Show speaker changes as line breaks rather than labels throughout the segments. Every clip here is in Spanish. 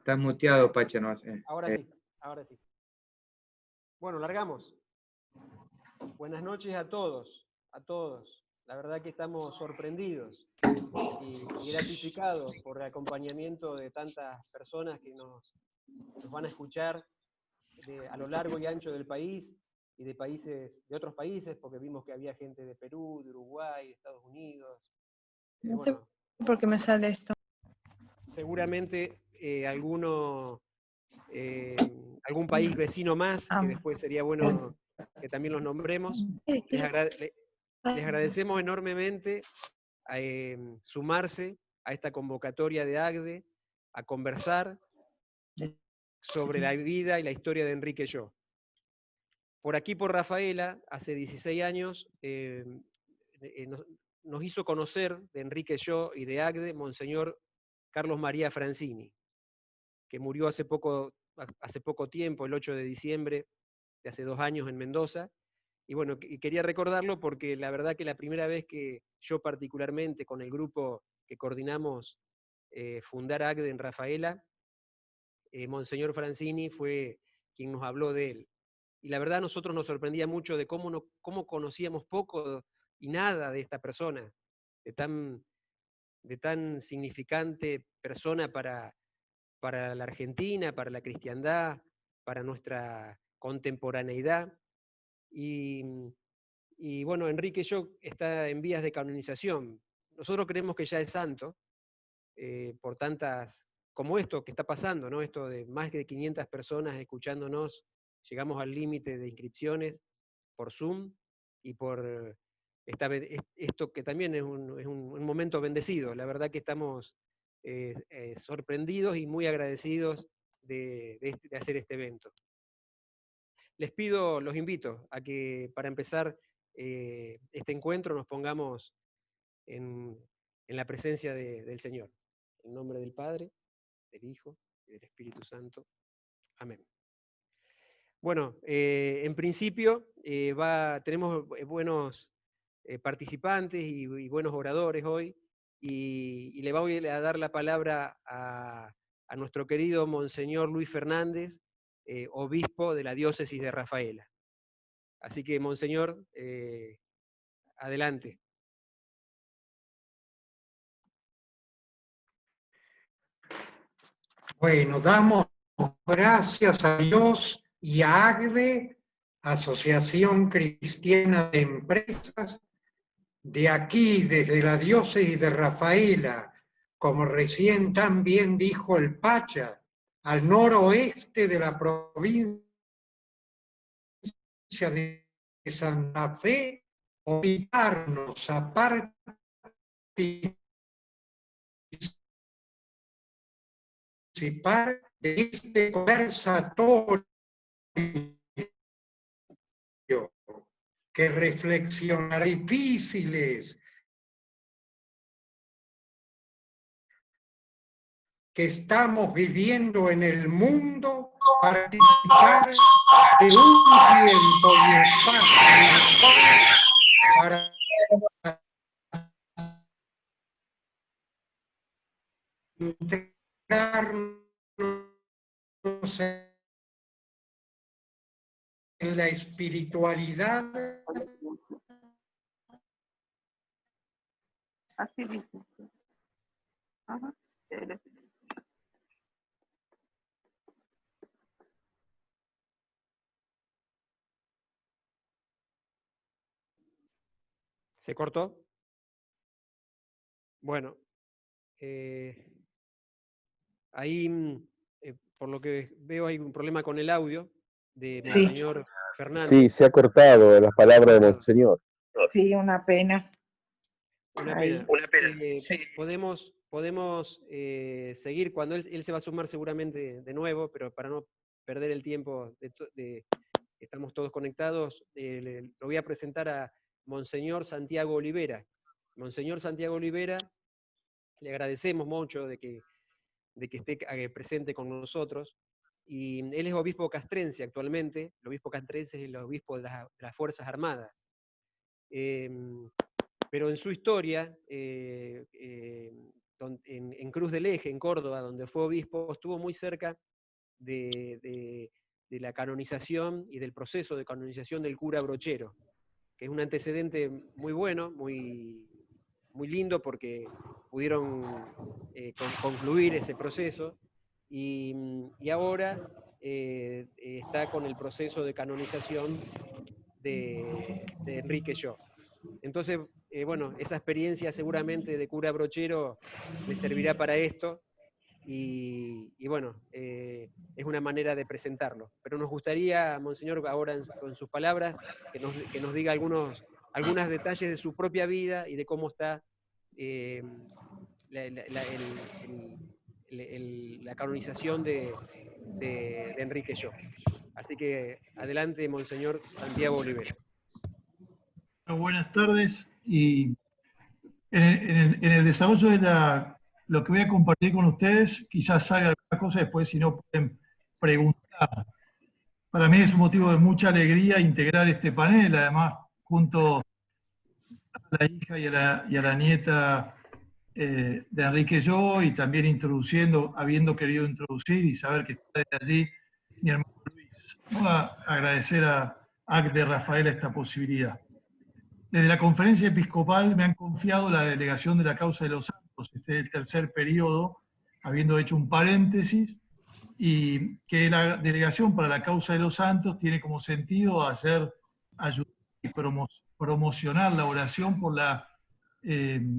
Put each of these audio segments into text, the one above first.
Estás muteado, Pacha, no sé.
Ahora sí, ahora sí. Bueno, largamos. Buenas noches a todos, a todos. La verdad que estamos sorprendidos y gratificados por el acompañamiento de tantas personas que nos van a escuchar a lo largo y ancho del país y de otros países, porque vimos que había gente de Perú, de Uruguay, de Estados Unidos.
No sé
Bueno,
por qué me sale esto.
seguramente algún país vecino más, que después sería bueno que también los nombremos. Les agradecemos enormemente sumarse a esta convocatoria de AGDE, a conversar sobre la vida y la historia de Enrique Yo. Por aquí, por Rafaela, hace 16 años, nos hizo conocer de Enrique Yo y de AGDE Monseñor Carlos María Francini, que murió hace poco tiempo, el 8 de diciembre de hace 2 años en Mendoza. Y bueno, quería recordarlo porque la verdad que la primera vez que yo particularmente con el grupo que coordinamos fundar AGDE en Rafaela, Monseñor Francini fue quien nos habló de él. Y la verdad a nosotros nos sorprendía mucho de cómo conocíamos poco y nada de esta persona, de tan significante persona para la Argentina, para la cristiandad, para nuestra contemporaneidad. Y bueno, Enrique Yo está en vías de canonización. Nosotros creemos que ya es santo, por tantas, como esto que está pasando, ¿no? Esto de más de 500 personas escuchándonos, llegamos al límite de inscripciones por Zoom y por esto que también es un momento bendecido. La verdad que estamos sorprendidos y muy agradecidos de hacer este evento. Los invito a que para empezar este encuentro nos pongamos en la presencia del Señor. En nombre del Padre, del Hijo y del Espíritu Santo. Amén. Bueno, en principio tenemos buenos participantes y buenos oradores hoy, y le voy a dar la palabra a nuestro querido Monseñor Luis Fernández, obispo de la diócesis de Rafaela. Así que, Monseñor, adelante.
Bueno, damos gracias a Dios y a AGDE, Asociación Cristiana de Empresas, de aquí, desde la diócesis de Rafaela, como recién también dijo el Pacha, al noroeste de la provincia de Santa Fe, invitarnos a participar de este conversatorio que reflexionará difíciles que estamos viviendo en el mundo, participar de un tiempo y espacio para integrarnos en la espiritualidad.
Así dice. Ajá.
¿Se cortó? Bueno, ahí, por lo que veo, hay un problema con el audio de Monseñor Fernández.
Sí, se ha cortado las palabras de Monseñor.
Sí, una pena.
Una pena. Sí. Podemos seguir cuando él se va a sumar seguramente de nuevo, pero para no perder el tiempo estamos todos conectados, lo voy a presentar a Monseñor Santiago Olivera. Monseñor Santiago Olivera, le agradecemos mucho de que esté presente con nosotros, y él es obispo castrense actualmente. El obispo castrense es el obispo de las Fuerzas Armadas. Pero en su historia en Cruz del Eje, en Córdoba, donde fue obispo, estuvo muy cerca de la canonización y del proceso de canonización del cura Brochero, que es un antecedente muy bueno, muy lindo, porque pudieron concluir ese proceso, y ahora está con el proceso de canonización de Enrique Yo. Entonces, bueno, esa experiencia seguramente de cura Brochero le servirá para esto, y bueno, es una manera de presentarlo. Pero nos gustaría, Monseñor, ahora con sus palabras, que nos diga algunos detalles de su propia vida y de cómo está la canonización de Enrique Yo. Así que adelante, Monseñor Santiago Olivera.
Buenas tardes, y en el desarrollo de lo que voy a compartir con ustedes, quizás salga alguna cosa después, si no pueden preguntar. Para mí es un motivo de mucha alegría integrar este panel, además junto a la hija y a la nieta de Enrique Yo, y también habiendo querido introducir y saber que está desde allí mi hermano Luis. Voy a agradecer a ACDE Rafael esta posibilidad. Desde la conferencia episcopal me han confiado la delegación de la causa de los santos, este es el tercer periodo, habiendo hecho un paréntesis, y que la delegación para la causa de los santos tiene como sentido ayudar y promocionar la oración por la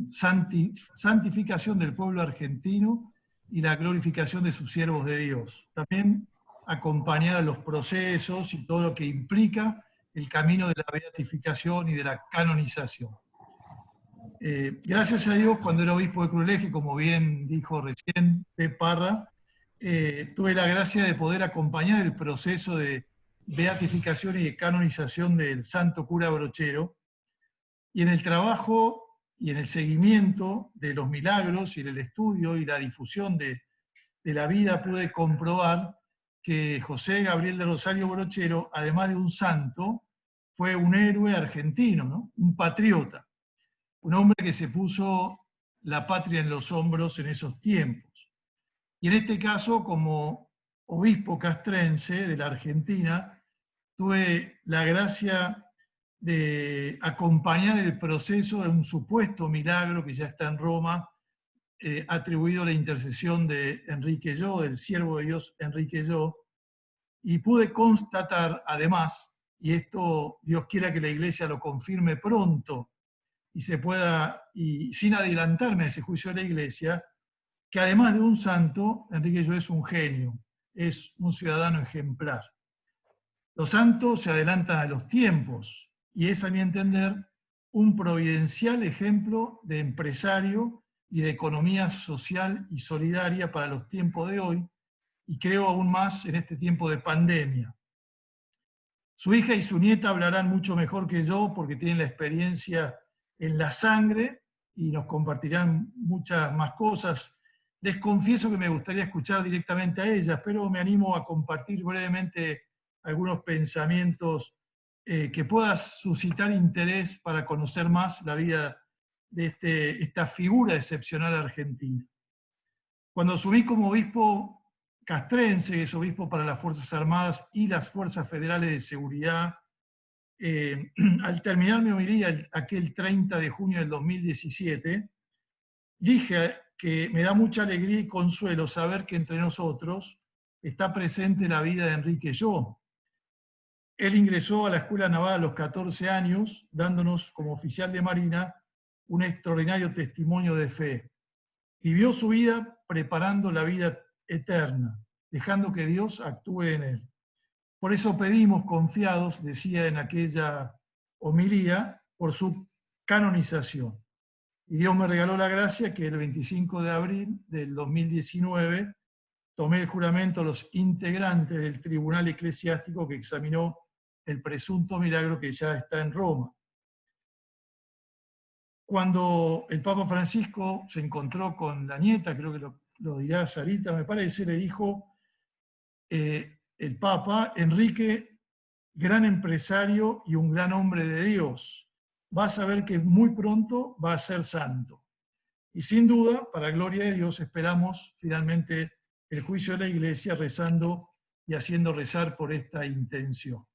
santificación del pueblo argentino y la glorificación de sus siervos de Dios. También acompañar a los procesos y todo lo que implica el camino de la beatificación y de la canonización. Gracias a Dios, cuando era obispo de Cruz del Eje, como bien dijo recién P. Parra, tuve la gracia de poder acompañar el proceso de beatificación y de canonización del santo cura Brochero, y en el trabajo y en el seguimiento de los milagros y en el estudio y la difusión de la vida pude comprobar que José Gabriel de Rosario Brochero, además de un santo, fue un héroe argentino, ¿no? Un patriota, un hombre que se puso la patria en los hombros en esos tiempos. Y en este caso, como obispo castrense de la Argentina, tuve la gracia de acompañar el proceso de un supuesto milagro que ya está en Roma, atribuido a la intercesión de Enrique Yo, del siervo de Dios Enrique Yo, y pude constatar además, y esto Dios quiera que la Iglesia lo confirme pronto y se pueda, y sin adelantarme a ese juicio de la Iglesia, que además de un santo, Enrique Yo es un genio, es un ciudadano ejemplar. Los santos se adelantan a los tiempos, y es, a mi entender, un providencial ejemplo de empresario y de economía social y solidaria para los tiempos de hoy, y creo aún más en este tiempo de pandemia. Su hija y su nieta hablarán mucho mejor que yo porque tienen la experiencia en la sangre y nos compartirán muchas más cosas. Les confieso que me gustaría escuchar directamente a ellas, pero me animo a compartir brevemente algunos pensamientos que puedan suscitar interés para conocer más la vida de esta figura excepcional argentina. Cuando asumí como obispo castrense, que es obispo para las Fuerzas Armadas y las Fuerzas Federales de Seguridad, al terminar mi homilía aquel 30 de junio del 2017, dije que me da mucha alegría y consuelo saber que entre nosotros está presente la vida de Enrique Yo. Él ingresó a la Escuela Naval a los 14 años, dándonos como oficial de Marina un extraordinario testimonio de fe. Vivió su vida preparando la vida eterna, dejando que Dios actúe en él. Por eso pedimos confiados, decía en aquella homilía, por su canonización. Y Dios me regaló la gracia que el 25 de abril del 2019 tomé el juramento a los integrantes del tribunal eclesiástico que examinó el presunto milagro que ya está en Roma. Cuando el Papa Francisco se encontró con la nieta, creo que lo dirá Sarita, me parece, le dijo el Papa: Enrique, gran empresario y un gran hombre de Dios, vas a ver que muy pronto va a ser santo. Y sin duda, para gloria de Dios, esperamos finalmente el juicio de la Iglesia rezando y haciendo rezar por esta intención.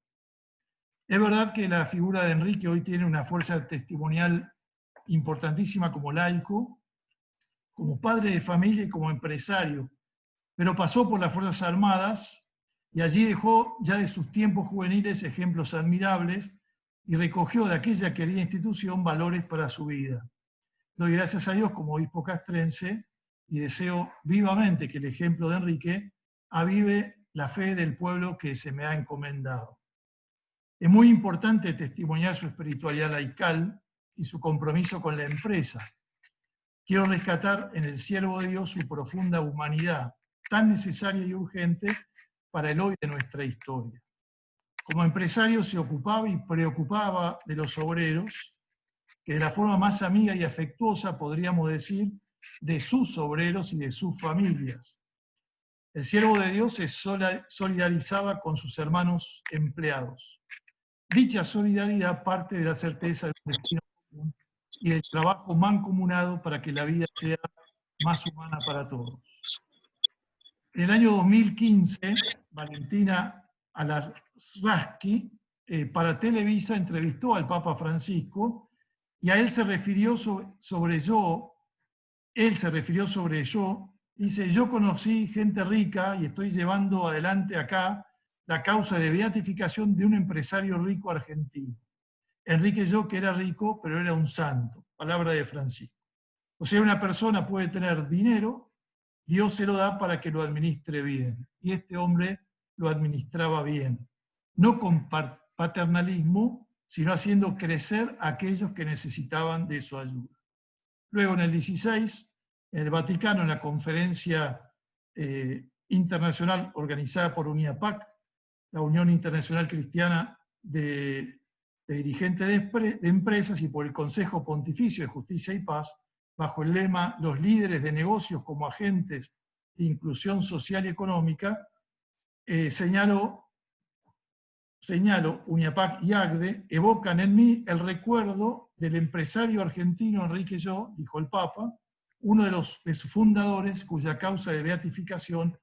Es verdad que la figura de Enrique hoy tiene una fuerza testimonial importantísima como laico, como padre de familia y como empresario, pero pasó por las Fuerzas Armadas y allí dejó ya de sus tiempos juveniles ejemplos admirables y recogió de aquella querida institución valores para su vida. Doy gracias a Dios como obispo castrense y deseo vivamente que el ejemplo de Enrique avive la fe del pueblo que se me ha encomendado. Es muy importante testimoniar su espiritualidad laical y su compromiso con la empresa. Quiero rescatar en el siervo de Dios su profunda humanidad, tan necesaria y urgente para el hoy de nuestra historia. Como empresario se ocupaba y preocupaba de los obreros, que de la forma más amiga y afectuosa, podríamos decir, de sus obreros y de sus familias. El siervo de Dios se solidarizaba con sus hermanos empleados. Dicha solidaridad parte de la certeza de un destino común y del trabajo mancomunado para que la vida sea más humana para todos. En el año 2015, Valentina Alarraqui, para Televisa, entrevistó al Papa Francisco y a él se refirió sobre yo, dice: yo conocí gente rica y estoy llevando adelante acá la causa de beatificación de un empresario rico argentino. Enrique Yo, que era rico, pero era un santo. Palabra de Francisco. O sea, una persona puede tener dinero, Dios se lo da para que lo administre bien. Y este hombre lo administraba bien. No con paternalismo, sino haciendo crecer a aquellos que necesitaban de su ayuda. Luego, en el 16, en el Vaticano, en la conferencia internacional organizada por UNIAPAC, la Unión Internacional Cristiana de Dirigentes de Empresas, y por el Consejo Pontificio de Justicia y Paz, bajo el lema "Los líderes de negocios como agentes de inclusión social y económica", señalo, UNIAPAC y ACDE evocan en mí el recuerdo del empresario argentino Enrique Yo, dijo el Papa, uno de sus fundadores, cuya causa de beatificación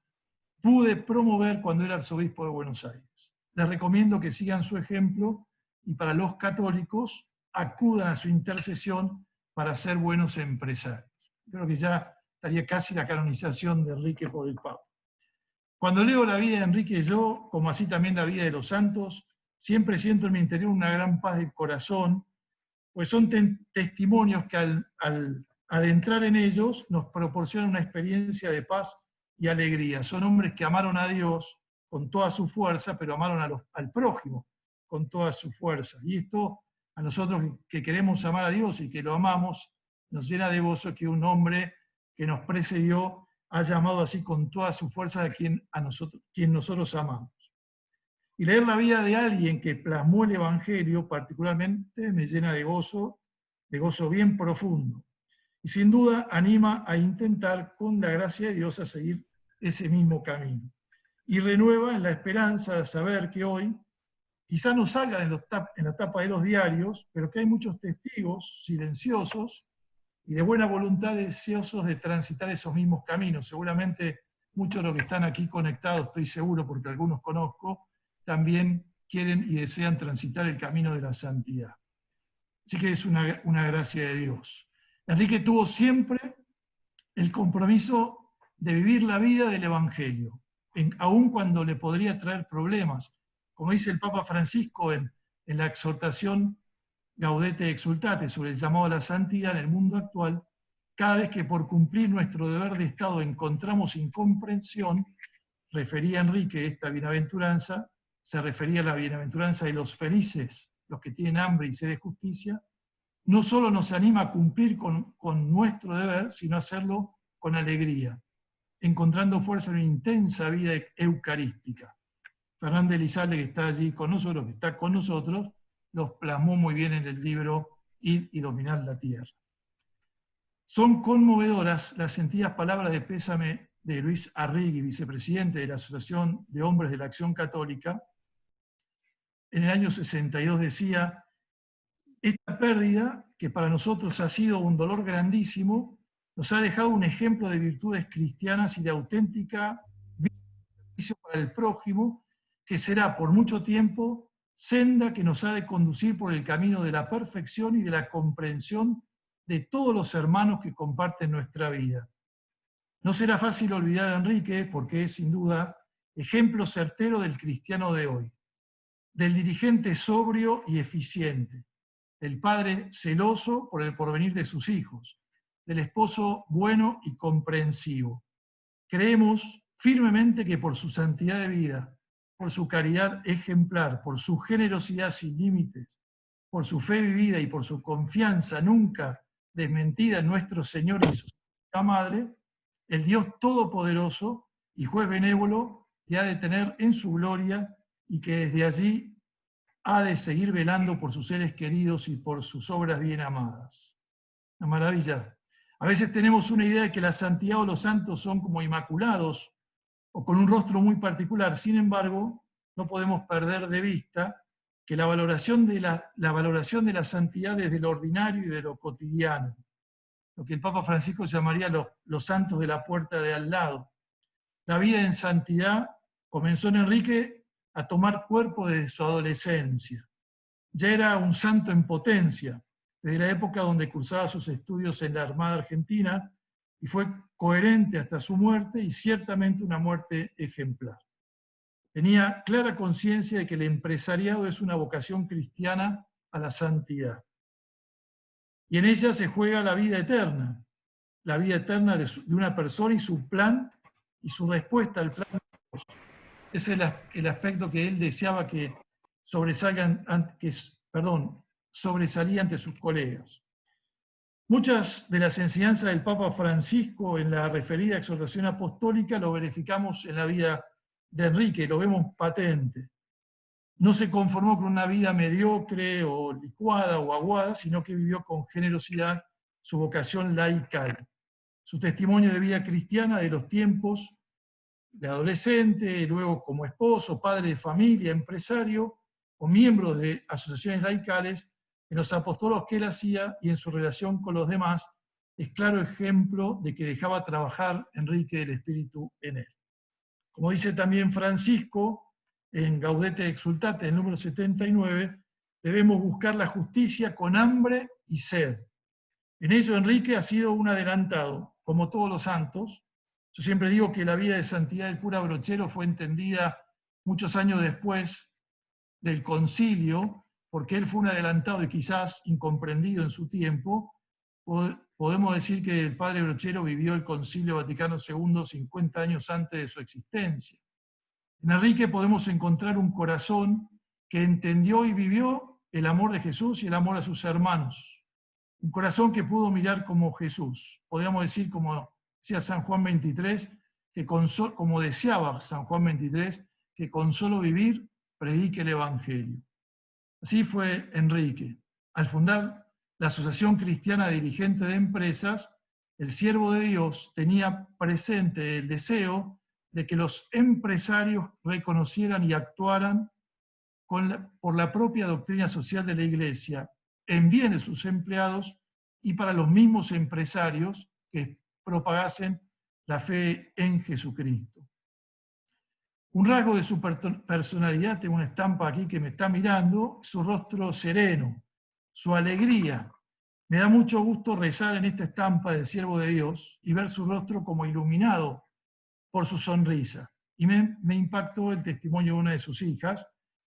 pude promover cuando era arzobispo de Buenos Aires. Les recomiendo que sigan su ejemplo y, para los católicos, acudan a su intercesión para ser buenos empresarios. Creo que ya estaría casi la canonización de Enrique por el Papa. Cuando leo la vida de Enrique Yo, como así también la vida de los santos, siempre siento en mi interior una gran paz del corazón, pues son testimonios que al adentrar en ellos nos proporcionan una experiencia de paz y alegría. Son hombres que amaron a Dios con toda su fuerza, pero amaron al prójimo con toda su fuerza. Y esto, a nosotros que queremos amar a Dios y que lo amamos, nos llena de gozo que un hombre que nos precedió haya amado así con toda su fuerza a quien nosotros amamos. Y leer la vida de alguien que plasmó el Evangelio particularmente me llena de gozo bien profundo. Y sin duda anima a intentar, con la gracia de Dios, a seguir ese mismo camino. Y renueva en la esperanza de saber que hoy, quizá no salgan en la tapa de los diarios, pero que hay muchos testigos silenciosos y de buena voluntad deseosos de transitar esos mismos caminos. Seguramente muchos de los que están aquí conectados, estoy seguro porque algunos conozco, también quieren y desean transitar el camino de la santidad. Así que es una gracia de Dios. Enrique tuvo siempre el compromiso de vivir la vida del Evangelio, aun cuando le podría traer problemas. Como dice el Papa Francisco en la exhortación Gaudete et Exsultate sobre el llamado a la santidad en el mundo actual, cada vez que por cumplir nuestro deber de Estado encontramos incomprensión, refería Enrique esta bienaventuranza, se refería a la bienaventuranza de los felices, los que tienen hambre y sed de justicia, no solo nos anima a cumplir con nuestro deber, sino a hacerlo con alegría, encontrando fuerza en una intensa vida eucarística. Fernández Elizalde, que está allí con nosotros, que está con nosotros, los plasmó muy bien en el libro Ir y dominar la tierra. Son conmovedoras las sentidas palabras de pésame de Luis Arrigui, vicepresidente de la Asociación de Hombres de la Acción Católica. En el año 62 decía: esta pérdida, que para nosotros ha sido un dolor grandísimo, nos ha dejado un ejemplo de virtudes cristianas y de auténtica vida de servicio para el prójimo, que será por mucho tiempo senda que nos ha de conducir por el camino de la perfección y de la comprensión de todos los hermanos que comparten nuestra vida. No será fácil olvidar a Enrique porque es sin duda ejemplo certero del cristiano de hoy, del dirigente sobrio y eficiente, del padre celoso por el porvenir de sus hijos, del esposo bueno y comprensivo. Creemos firmemente que por su santidad de vida, por su caridad ejemplar, por su generosidad sin límites, por su fe vivida y por su confianza nunca desmentida en nuestro Señor y su Santa Madre, el Dios Todopoderoso y Juez benévolo le ha de tener en su gloria y que desde allí ha de seguir velando por sus seres queridos y por sus obras bien amadas. Una maravilla. A veces tenemos una idea de que la santidad o los santos son como inmaculados o con un rostro muy particular. Sin embargo, no podemos perder de vista que la valoración de la santidad es de lo ordinario y de lo cotidiano, lo que el Papa Francisco llamaría los santos de la puerta de al lado. La vida en santidad comenzó en Enrique a tomar cuerpo desde su adolescencia. Ya era un santo en potencia, desde la época donde cursaba sus estudios en la Armada Argentina, y fue coherente hasta su muerte, y ciertamente una muerte ejemplar. Tenía clara conciencia de que el empresariado es una vocación cristiana a la santidad. Y en ella se juega la vida eterna de una persona y su plan y su respuesta al plan de Dios. Ese es el aspecto que él deseaba que sobresalía ante sus colegas. Muchas de las enseñanzas del Papa Francisco en la referida exhortación apostólica lo verificamos en la vida de Enrique, lo vemos patente. No se conformó con una vida mediocre o licuada o aguada, sino que vivió con generosidad su vocación laical. Su testimonio de vida cristiana de los tiempos de adolescente, luego como esposo, padre de familia, empresario o miembro de asociaciones laicales, en los apostolos que él hacía y en su relación con los demás, es claro ejemplo de que dejaba trabajar Enrique el Espíritu en él. Como dice también Francisco, en Gaudete Exultate, el número 79, debemos buscar la justicia con hambre y sed. En ello Enrique ha sido un adelantado, como todos los santos. Yo siempre digo que la vida de santidad del cura Brochero fue entendida muchos años después del concilio, porque él fue un adelantado y quizás incomprendido en su tiempo. Podemos decir que el padre Brochero vivió el Concilio Vaticano II 50 años antes de su existencia. En Enrique podemos encontrar un corazón que entendió y vivió el amor de Jesús y el amor a sus hermanos. Un corazón que pudo mirar como Jesús. Podríamos decir, como decía San Juan 23, como deseaba San Juan 23, que con solo vivir predique el Evangelio. Así fue Enrique. Al fundar la Asociación Cristiana Dirigente de Empresas, el siervo de Dios tenía presente el deseo de que los empresarios reconocieran y actuaran por la propia doctrina social de la Iglesia, en bien de sus empleados y para los mismos empresarios que propagasen la fe en Jesucristo. Un rasgo de su personalidad, tengo una estampa aquí que me está mirando, su rostro sereno, su alegría. Me da mucho gusto rezar en esta estampa del siervo de Dios y ver su rostro como iluminado por su sonrisa. Y me impactó el testimonio de una de sus hijas,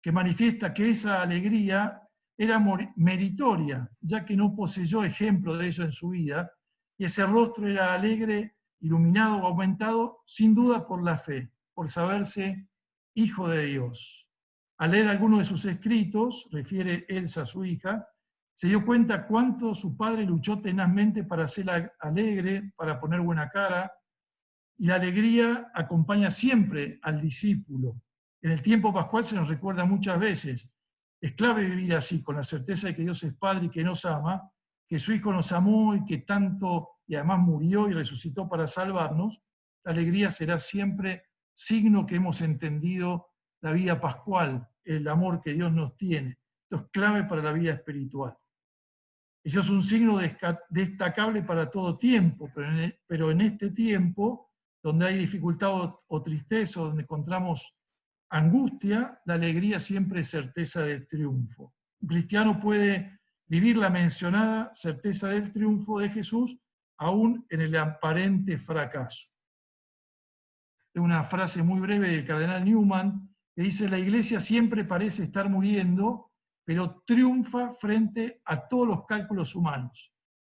que manifiesta que esa alegría era meritoria, ya que no poseyó ejemplo de eso en su vida, y ese rostro era alegre, iluminado o aumentado, sin duda por la fe, por saberse hijo de Dios. Al leer algunos de sus escritos, refiere Elsa, su hija, se dio cuenta cuánto su padre luchó tenazmente para ser alegre, para poner buena cara, y la alegría acompaña siempre al discípulo. En el tiempo pascual se nos recuerda muchas veces, es clave vivir así, con la certeza de que Dios es Padre y que nos ama, que su Hijo nos amó y que tanto, y además murió y resucitó para salvarnos. La alegría será siempre signo que hemos entendido la vida pascual, el amor que Dios nos tiene. Esto es clave para la vida espiritual. Eso es un signo destacable para todo tiempo, pero en este tiempo, donde hay dificultad o tristeza, donde encontramos angustia, la alegría siempre es certeza del triunfo. Un cristiano puede vivir la mencionada certeza del triunfo de Jesús aún en el aparente fracaso. Es una frase muy breve del cardenal Newman que dice: la Iglesia siempre parece estar muriendo, pero triunfa frente a todos los cálculos humanos.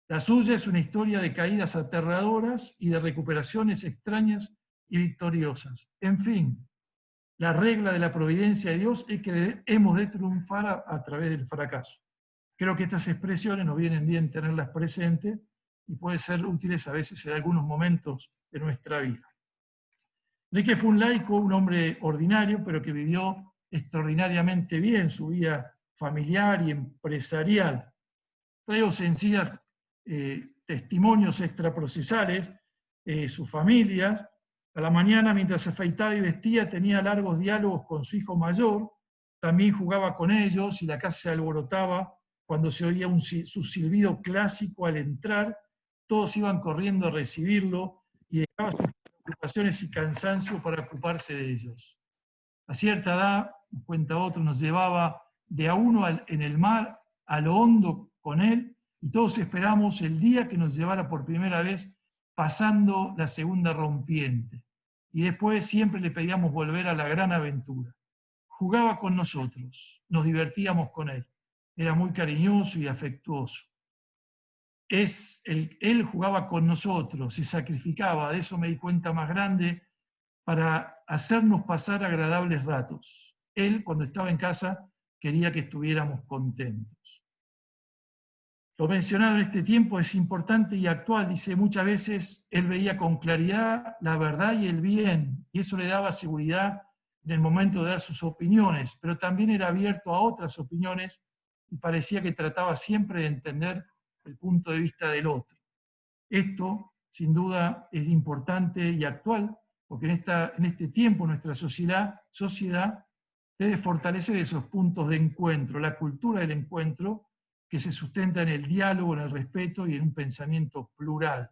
La suya es una historia de caídas aterradoras y de recuperaciones extrañas y victoriosas. En fin, la regla de la providencia de Dios es que hemos de triunfar a través del fracaso. Creo que estas expresiones nos vienen bien tenerlas presentes y pueden ser útiles a veces en algunos momentos de nuestra vida. Enrique fue un laico, un hombre ordinario, pero que vivió extraordinariamente bien su vida familiar y empresarial. Traigo sencillos testimonios extraprocesales, sus familias. A la mañana, mientras se afeitaba y vestía, tenía largos diálogos con su hijo mayor, también jugaba con ellos y la casa se alborotaba cuando se oía su silbido clásico al entrar, todos iban corriendo a recibirlo y dejaba sus preocupaciones y cansancio para ocuparse de ellos. A cierta edad, cuenta otro, nos llevaba de a uno en el mar a lo hondo con él y todos esperamos el día que nos llevara por primera vez pasando la segunda rompiente. Y después siempre le pedíamos volver a la gran aventura. Jugaba con nosotros, nos divertíamos con él. Era muy cariñoso y afectuoso. Él jugaba con nosotros, se sacrificaba, de eso me di cuenta más grande, para hacernos pasar agradables ratos. Él, cuando estaba en casa, quería que estuviéramos contentos. Lo mencionado en este tiempo es importante y actual. Dice, muchas veces él veía con claridad la verdad y el bien, y eso le daba seguridad en el momento de dar sus opiniones, pero también era abierto a otras opiniones y parecía que trataba siempre de entender el punto de vista del otro. Esto, sin duda, es importante y actual, porque en este tiempo nuestra sociedad debe fortalecer esos puntos de encuentro, la cultura del encuentro, que se sustenta en el diálogo, en el respeto y en un pensamiento plural.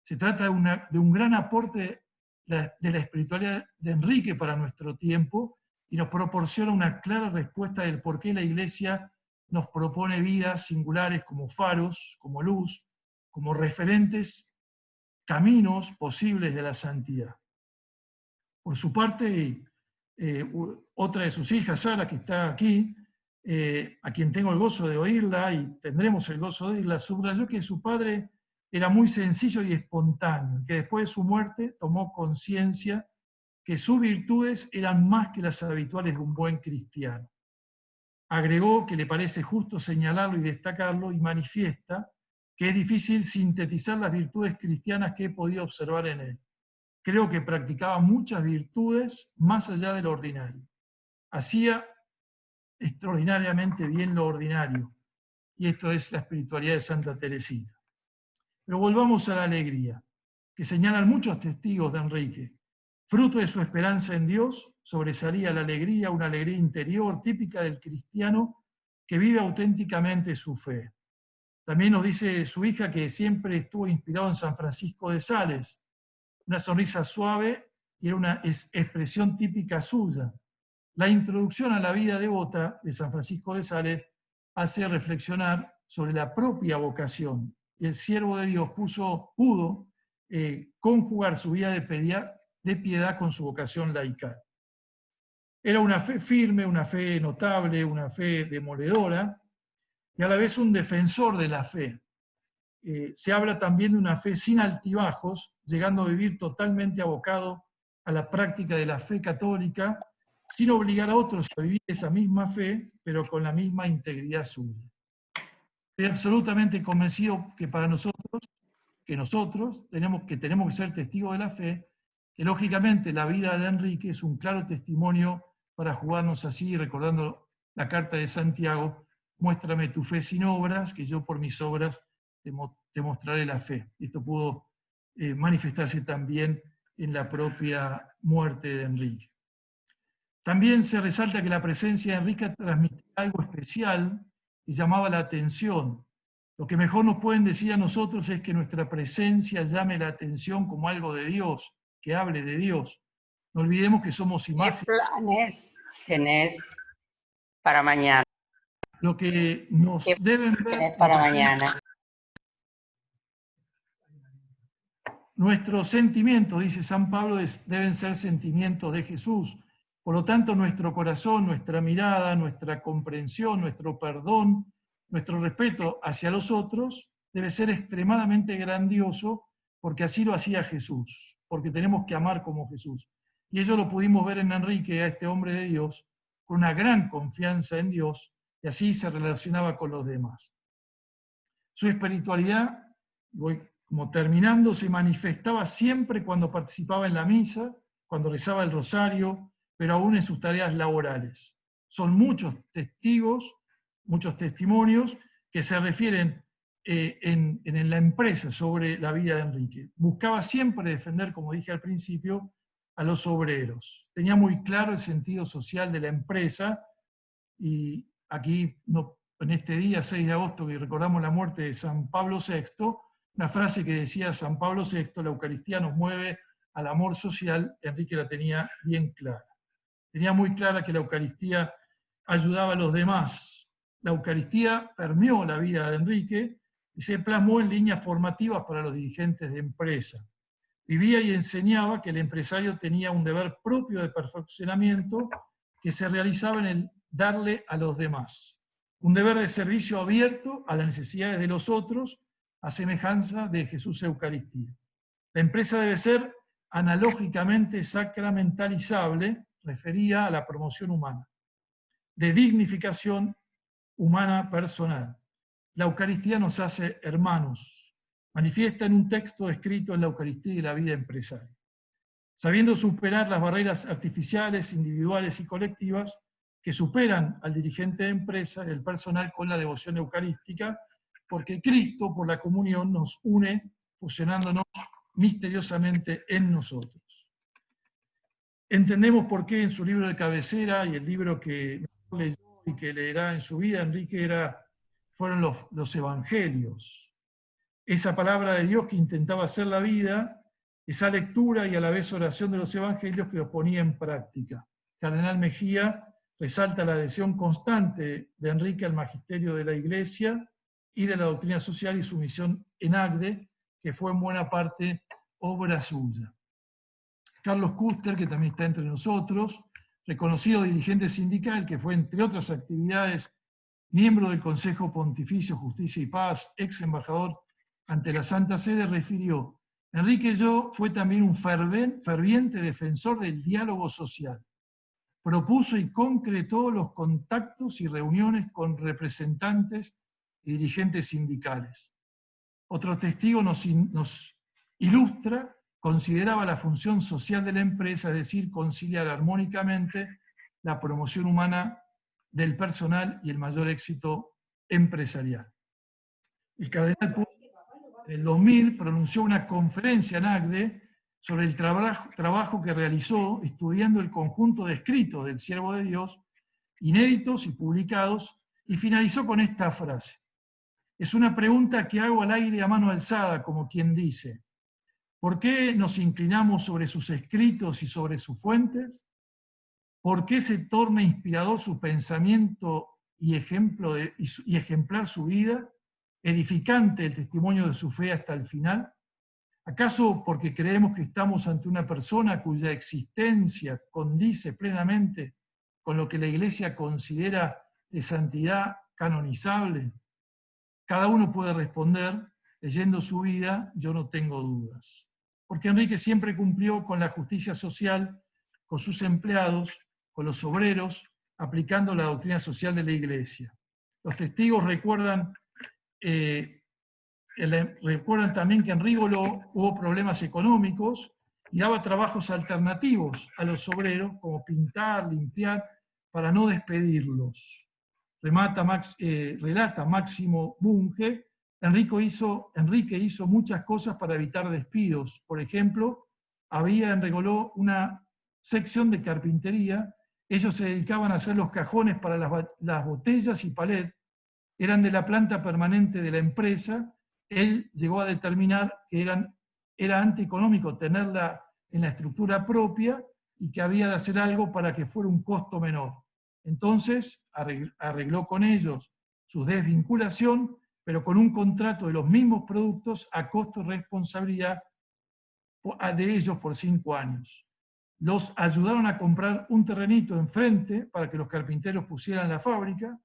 Se trata de un gran aporte de la espiritualidad de Enrique para nuestro tiempo y nos proporciona una clara respuesta del por qué la Iglesia nos propone vidas singulares como faros, como luz, como referentes, caminos posibles de la santidad. Por su parte, otra de sus hijas, Sara, que está aquí, a quien tengo el gozo de oírla y tendremos el gozo de oírla, subrayó que su padre era muy sencillo y espontáneo, que después de su muerte tomó conciencia que sus virtudes eran más que las habituales de un buen cristiano. Agregó que le parece justo señalarlo y destacarlo y manifiesta que es difícil sintetizar las virtudes cristianas que he podido observar en él. Creo que practicaba muchas virtudes más allá de lo ordinario. Hacía extraordinariamente bien lo ordinario. Y esto es la espiritualidad de Santa Teresita. Pero volvamos a la alegría, que señalan muchos testigos de Enrique. Fruto de su esperanza en Dios, sobresalía la alegría, una alegría interior típica del cristiano que vive auténticamente su fe. También nos dice su hija que siempre estuvo inspirado en San Francisco de Sales. Una sonrisa suave y era una expresión típica suya. La introducción a la vida devota de San Francisco de Sales hace reflexionar sobre la propia vocación. Y el siervo de Dios pudo conjugar su vida de piedad con su vocación laical. Era una fe firme, una fe notable, una fe demoledora, y a la vez un defensor de la fe. Se habla también de una fe sin altibajos, llegando a vivir totalmente abocado a la práctica de la fe católica, sin obligar a otros a vivir esa misma fe, pero con la misma integridad suya. Estoy absolutamente convencido que para nosotros tenemos que ser testigos de la fe, que lógicamente la vida de Enrique es un claro testimonio para jugarnos así, recordando la carta de Santiago: muéstrame tu fe sin obras, que yo por mis obras te mostraré la fe. Esto pudo manifestarse también en la propia muerte de Enrique. También se resalta que la presencia de Enrique transmitía algo especial y llamaba la atención. Lo que mejor nos pueden decir a nosotros es que nuestra presencia llame la atención como algo de Dios, que hable de Dios. No olvidemos que somos
¿Qué
imágenes.
planes tenés para mañana?
Lo que nos
¿Qué
deben ver
tenés para mañana?
nuestros sentimientos, dice San Pablo, deben ser sentimientos de Jesús. Por lo tanto, nuestro corazón, nuestra mirada, nuestra comprensión, nuestro perdón, nuestro respeto hacia los otros debe ser extremadamente grandioso, porque así lo hacía Jesús, porque tenemos que amar como Jesús. Y eso lo pudimos ver en Enrique, a este hombre de Dios, con una gran confianza en Dios, y así se relacionaba con los demás. Su espiritualidad, voy como terminando, se manifestaba siempre cuando participaba en la misa, cuando rezaba el rosario, pero aún en sus tareas laborales. Son muchos testigos, muchos testimonios que se refieren en la empresa sobre la vida de Enrique. Buscaba siempre defender, como dije al principio, a los obreros. Tenía muy claro el sentido social de la empresa, y aquí en este día 6 de agosto que recordamos la muerte de San Pablo VI, una frase que decía San Pablo VI: la Eucaristía nos mueve al amor social. Enrique la tenía bien clara. Tenía muy clara que la Eucaristía ayudaba a los demás. La Eucaristía permeó la vida de Enrique y se plasmó en líneas formativas para los dirigentes de empresa. Vivía y enseñaba que el empresario tenía un deber propio de perfeccionamiento que se realizaba en el darle a los demás. Un deber de servicio abierto a las necesidades de los otros, a semejanza de Jesús Eucaristía. La empresa debe ser analógicamente sacramentalizable, refería a la promoción humana, de dignificación humana personal. La Eucaristía nos hace hermanos, manifiesta en un texto escrito en la Eucaristía y la vida empresaria. Sabiendo superar las barreras artificiales, individuales y colectivas, que superan al dirigente de empresa y al personal con la devoción eucarística, porque Cristo, por la comunión, nos une, fusionándonos misteriosamente en nosotros. Entendemos por qué en su libro de cabecera y el libro que leyó y que leerá en su vida, Enrique, fueron los evangelios. Esa palabra de Dios que intentaba hacer la vida, esa lectura y a la vez oración de los evangelios que los ponía en práctica. Cardenal Mejía resalta la adhesión constante de Enrique al magisterio de la Iglesia y de la doctrina social y su misión en Agde, que fue en buena parte obra suya. Carlos Custer, que también está entre nosotros, reconocido dirigente sindical, que fue, entre otras actividades, miembro del Consejo Pontificio Justicia y Paz, ex embajador ante la Santa Sede, refirió: Enrique Yo fue también un ferviente defensor del diálogo social. Propuso y concretó los contactos y reuniones con representantes y dirigentes sindicales. Otro testigo nos ilustra: consideraba la función social de la empresa, es decir, conciliar armónicamente la promoción humana del personal y el mayor éxito empresarial. El cardenal Pujol, en el 2000, pronunció una conferencia en Agde sobre el trabajo que realizó estudiando el conjunto de escritos del siervo de Dios, inéditos y publicados, y finalizó con esta frase: es una pregunta que hago al aire a mano alzada, como quien dice, ¿por qué nos inclinamos sobre sus escritos y sobre sus fuentes? ¿Por qué se torna inspirador su pensamiento y ejemplar su vida, edificante el testimonio de su fe hasta el final? ¿Acaso porque creemos que estamos ante una persona cuya existencia condice plenamente con lo que la Iglesia considera de santidad canonizable? Cada uno puede responder, leyendo su vida: yo no tengo dudas. Porque Enrique siempre cumplió con la justicia social, con sus empleados, con los obreros, aplicando la doctrina social de la Iglesia. Los testigos recuerdan también que en Rígolo hubo problemas económicos y daba trabajos alternativos a los obreros, como pintar, limpiar, para no despedirlos. Relata Máximo Bunge: Enrique hizo muchas cosas para evitar despidos. Por ejemplo, había en Rígolo una sección de carpintería. Ellos se dedicaban a hacer los cajones para las botellas y palet, eran de la planta permanente de la empresa, él llegó a determinar que era antieconómico tenerla en la estructura propia y que había de hacer algo para que fuera un costo menor. Entonces arregló con ellos su desvinculación, pero con un contrato de los mismos productos a costo y responsabilidad de ellos por 5 años. Los ayudaron a comprar un terrenito enfrente para que los carpinteros pusieran la fábrica.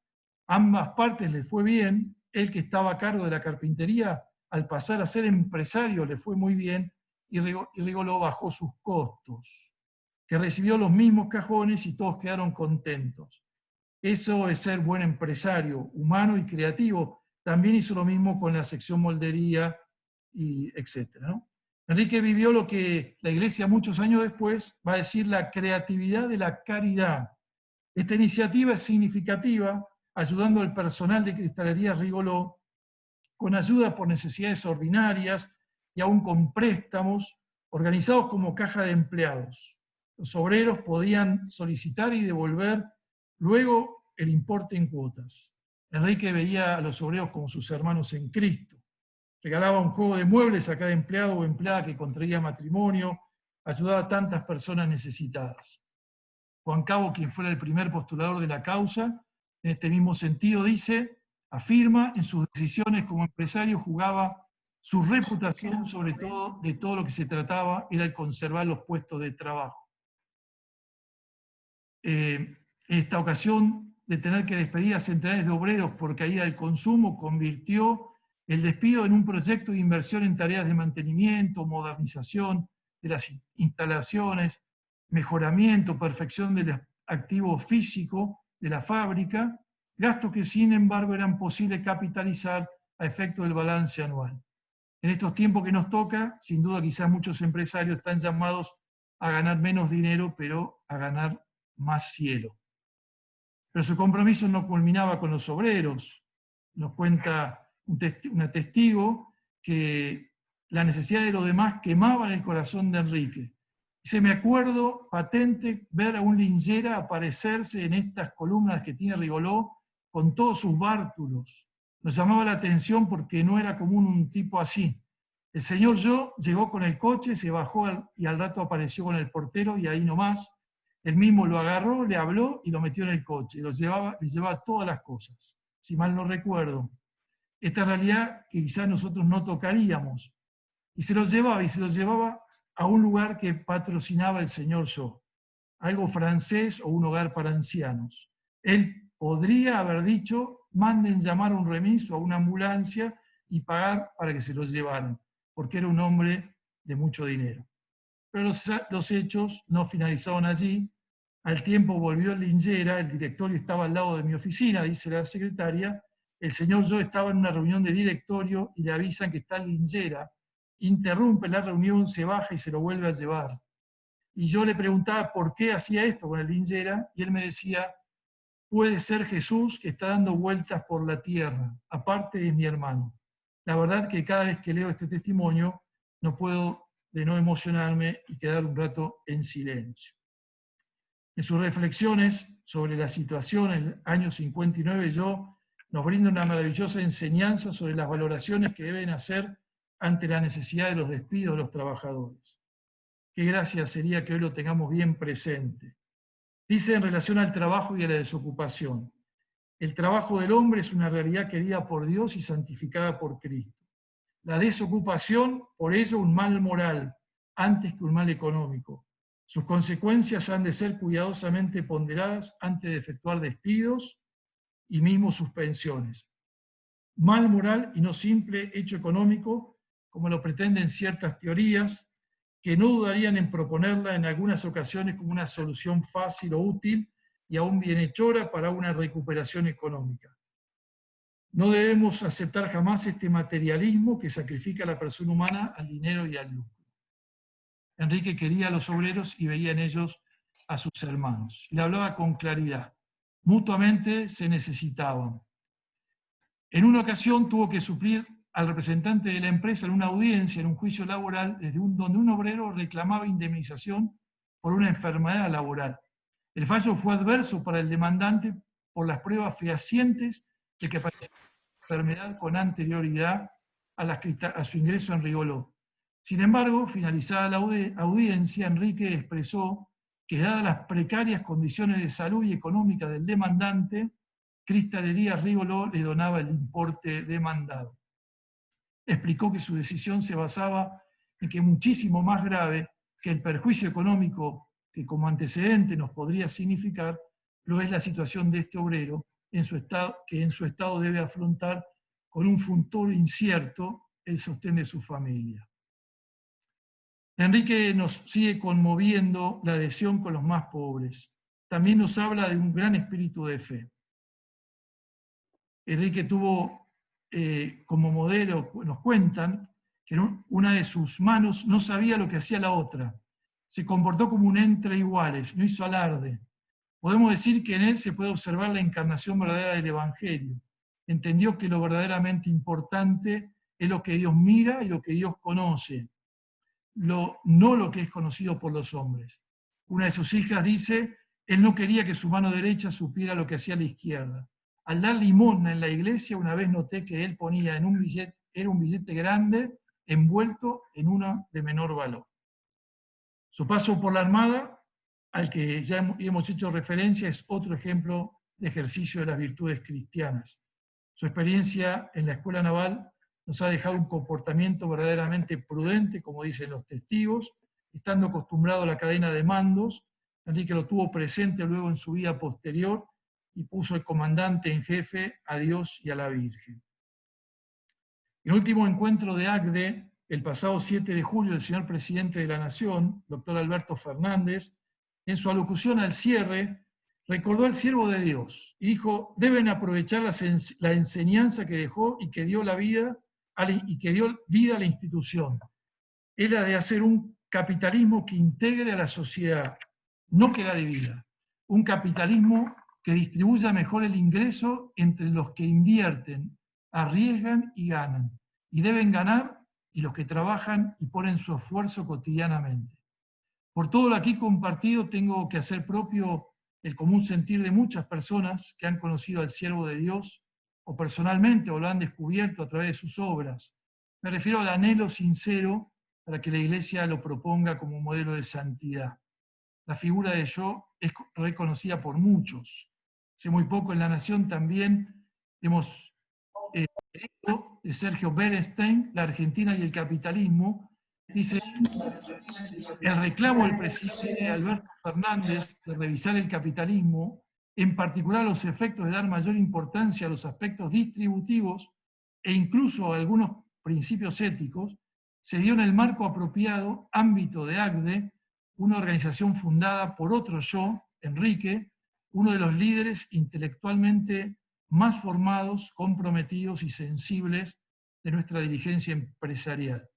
Ambas partes les fue bien. El que estaba a cargo de la carpintería, al pasar a ser empresario, le fue muy bien y Rigolot bajó sus costos, que recibió los mismos cajones y todos quedaron contentos. Eso es ser buen empresario, humano y creativo. También hizo lo mismo con la sección moldería, y etcétera, ¿no? Enrique vivió lo que la Iglesia muchos años después va a decir la creatividad de la caridad. Esta iniciativa es significativa, ayudando al personal de Cristalería Rigolot con ayuda por necesidades ordinarias y aún con préstamos, organizados como caja de empleados. Los obreros podían solicitar y devolver luego el importe en cuotas. Enrique veía a los obreros como sus hermanos en Cristo. Regalaba un juego de muebles a cada empleado o empleada que contraía matrimonio, ayudaba a tantas personas necesitadas. Juan Cabo, quien fuera el primer postulador de la causa, en este mismo sentido afirma, en sus decisiones como empresario jugaba su reputación, sobre todo de todo lo que se trataba, era el conservar los puestos de trabajo. En esta ocasión de tener que despedir a centenares de obreros por caída del consumo, convirtió el despido en un proyecto de inversión en tareas de mantenimiento, modernización de las instalaciones, mejoramiento, perfección del activo físico de la fábrica, gastos que sin embargo eran posibles capitalizar a efecto del balance anual. En estos tiempos que nos toca, sin duda quizás muchos empresarios están llamados a ganar menos dinero, pero a ganar más cielo. Pero su compromiso no culminaba con los obreros. Nos cuenta una testigo que la necesidad de los demás quemaba en el corazón de Enrique. Dice, me acuerdo patente ver a un Lingera aparecerse en estas columnas que tiene Rigolot con todos sus bártulos. Nos llamaba la atención porque no era común un tipo así. El señor llegó con el coche, se bajó y al rato apareció con el portero y ahí nomás. Él mismo lo agarró, le habló y lo metió en el coche. Le llevaba todas las cosas, si mal no recuerdo. Esta realidad que quizás nosotros no tocaríamos. Y se los llevaba a un lugar que patrocinaba el señor algo francés o un hogar para ancianos. Él podría haber dicho, manden llamar a un remis o a una ambulancia y pagar para que se los llevaran, porque era un hombre de mucho dinero. Pero los hechos no finalizaron allí. Al tiempo volvió el Lingera, el directorio estaba al lado de mi oficina, dice la secretaria. El señor estaba en una reunión de directorio y le avisan que está el Lingera. Interrumpe la reunión, se baja y se lo vuelve a llevar. Y yo le preguntaba por qué hacía esto con el Lingera, y él me decía, puede ser Jesús que está dando vueltas por la tierra, aparte es mi hermano. La verdad que cada vez que leo este testimonio no puedo de no emocionarme y quedar un rato en silencio. En sus reflexiones sobre la situación en el año 59, nos brinda una maravillosa enseñanza sobre las valoraciones que deben hacer ante la necesidad de los despidos de los trabajadores. Qué gracia sería que hoy lo tengamos bien presente. Dice en relación al trabajo y a la desocupación, el trabajo del hombre es una realidad querida por Dios y santificada por Cristo. La desocupación, por ello, un mal moral, antes que un mal económico. Sus consecuencias han de ser cuidadosamente ponderadas antes de efectuar despidos y mismo suspensiones. Mal moral y no simple hecho económico, como lo pretenden ciertas teorías, que no dudarían en proponerla en algunas ocasiones como una solución fácil o útil y aún bienhechora para una recuperación económica. No debemos aceptar jamás este materialismo que sacrifica a la persona humana al dinero y al lucro. Enrique quería a los obreros y veía en ellos a sus hermanos. Le hablaba con claridad. Mutuamente se necesitaban. En una ocasión tuvo que suplir al representante de la empresa en una audiencia, en un juicio laboral, donde un obrero reclamaba indemnización por una enfermedad laboral. El fallo fue adverso para el demandante por las pruebas fehacientes de que padecía enfermedad con anterioridad a su ingreso en Rigoló. Sin embargo, finalizada la audiencia, Enrique expresó que, dadas las precarias condiciones de salud y económica del demandante, Cristalería Rigoló le donaba el importe demandado. Explicó que su decisión se basaba en que muchísimo más grave que el perjuicio económico que como antecedente nos podría significar, lo es la situación de este obrero que en su estado debe afrontar con un futuro incierto el sostén de su familia. Enrique nos sigue conmoviendo la adhesión con los más pobres. También nos habla de un gran espíritu de fe. Enrique tuvo como modelo, nos cuentan, que una de sus manos no sabía lo que hacía la otra. Se comportó como un entre iguales, no hizo alarde. Podemos decir que en él se puede observar la encarnación verdadera del Evangelio. Entendió que lo verdaderamente importante es lo que Dios mira y lo que Dios conoce, no lo que es conocido por los hombres. Una de sus hijas dice, él no quería que su mano derecha supiera lo que hacía la izquierda. Al dar limosna en la iglesia, una vez noté que él ponía en un billete, era un billete grande envuelto en uno de menor valor. Su paso por la Armada, al que ya hemos hecho referencia, es otro ejemplo de ejercicio de las virtudes cristianas. Su experiencia en la Escuela Naval nos ha dejado un comportamiento verdaderamente prudente, como dicen los testigos, estando acostumbrado a la cadena de mandos, Enrique lo tuvo presente luego en su vida posterior y puso el comandante en jefe a Dios y a la Virgen. En el último encuentro de ACDE, el pasado 7 de julio, el señor presidente de la Nación, doctor Alberto Fernández, en su alocución al cierre, recordó al siervo de Dios y dijo, deben aprovechar la enseñanza que dejó y que dio vida a la institución. Es la de hacer un capitalismo que integre a la sociedad, no que la divida. Un capitalismo que distribuya mejor el ingreso entre los que invierten, arriesgan y ganan. Y deben ganar y los que trabajan y ponen su esfuerzo cotidianamente. Por todo lo aquí compartido, tengo que hacer propio el común sentir de muchas personas que han conocido al siervo de Dios, o personalmente, o lo han descubierto a través de sus obras. Me refiero al anhelo sincero para que la Iglesia lo proponga como modelo de santidad. La figura de yo es reconocida por muchos. Hace muy poco en La Nación también hemos leído de Sergio Bernstein, La Argentina y el capitalismo. Dice, el reclamo del presidente Alberto Fernández de revisar el capitalismo, en particular los efectos de dar mayor importancia a los aspectos distributivos e incluso a algunos principios éticos, se dio en el marco apropiado ámbito de ACDE, una organización fundada por otro yo, Enrique, uno de los líderes intelectualmente más formados, comprometidos y sensibles de nuestra dirigencia empresarial.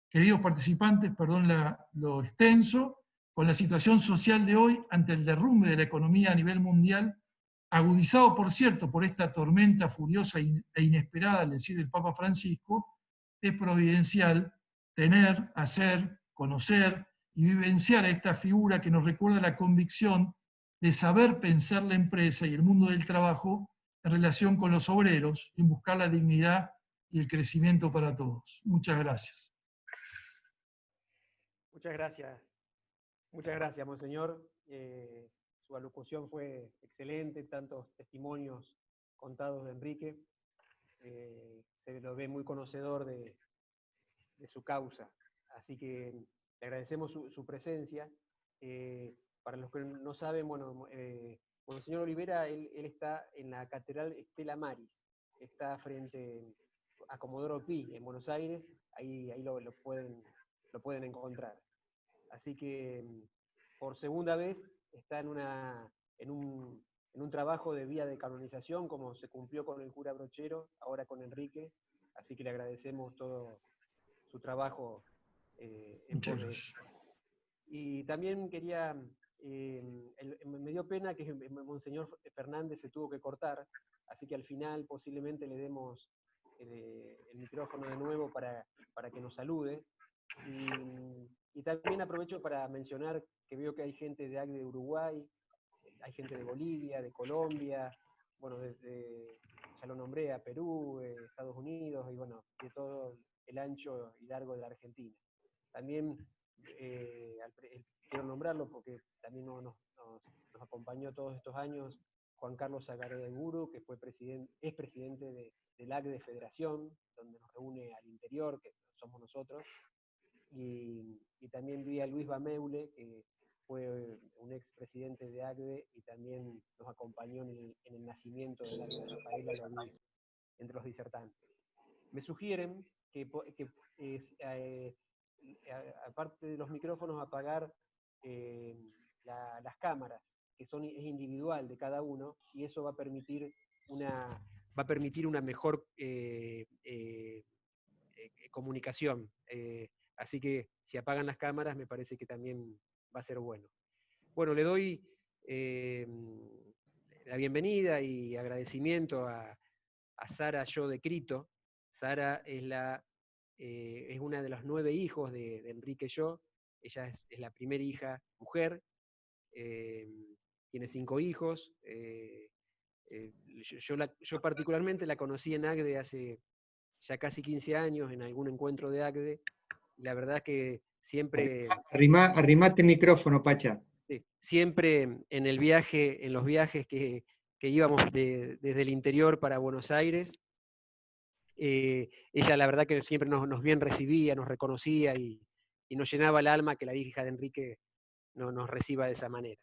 Queridos participantes, perdón lo extenso, con la situación social de hoy ante el derrumbe de la economía a nivel mundial, agudizado, por cierto, por esta tormenta furiosa e inesperada, al decir el Papa Francisco, es providencial tener, hacer, conocer y vivenciar a esta figura que nos recuerda la convicción de saber pensar la empresa y el mundo del trabajo en relación con los obreros, en buscar la dignidad y el crecimiento para todos. Muchas gracias.
Muchas gracias, monseñor. Su alocución fue excelente, tantos testimonios contados de Enrique. Se lo ve muy conocedor de su causa. Así que le agradecemos su presencia. Para los que no saben, bueno, monseñor Olivera, él está en la Catedral Estela Maris. Está frente a Comodoro Pi, en Buenos Aires. Ahí lo pueden encontrar. Así que por segunda vez está en un trabajo de vía de canonización, como se cumplió con el cura Brochero, ahora con Enrique. Así que le agradecemos todo su trabajo en pos de eso. Y también quería, me dio pena que monseñor Fernández se tuvo que cortar, así que al final posiblemente le demos el micrófono de nuevo para que nos salude. Y también aprovecho para mencionar que veo que hay gente de ACDE de Uruguay, hay gente de Bolivia, de Colombia, bueno, desde, ya lo nombré, a Perú, Estados Unidos y bueno, de todo el ancho y largo de la Argentina. También quiero nombrarlo porque también nos acompañó todos estos años Juan Carlos Sagareguru, que es presidente del ACDE Federación, donde nos reúne al interior, que somos nosotros, y también vi a Luis Bameule, que fue un expresidente de ACDE y también nos acompañó en el nacimiento del ACDE de Rafaela y Luis, entre los disertantes. Me sugieren que aparte de los micrófonos, apagar las cámaras, que es individual de cada uno, y eso va a permitir una mejor comunicación. Así que si apagan las cámaras, me parece que también va a ser bueno. Bueno, le doy la bienvenida y agradecimiento a Sara Yo de Crito. Sara es una de los 9 hijos de Enrique Yo. Ella es la primera hija mujer, tiene 5 hijos. Yo particularmente la conocí en ACDE hace ya casi 15 años, en algún encuentro de ACDE, y la verdad es que siempre...
Arrimate el micrófono, Pacha.
Sí, siempre en los viajes que íbamos desde el interior para Buenos Aires, ella la verdad que siempre nos bien recibía, nos reconocía y nos llenaba el alma que la hija de Enrique nos reciba de esa manera.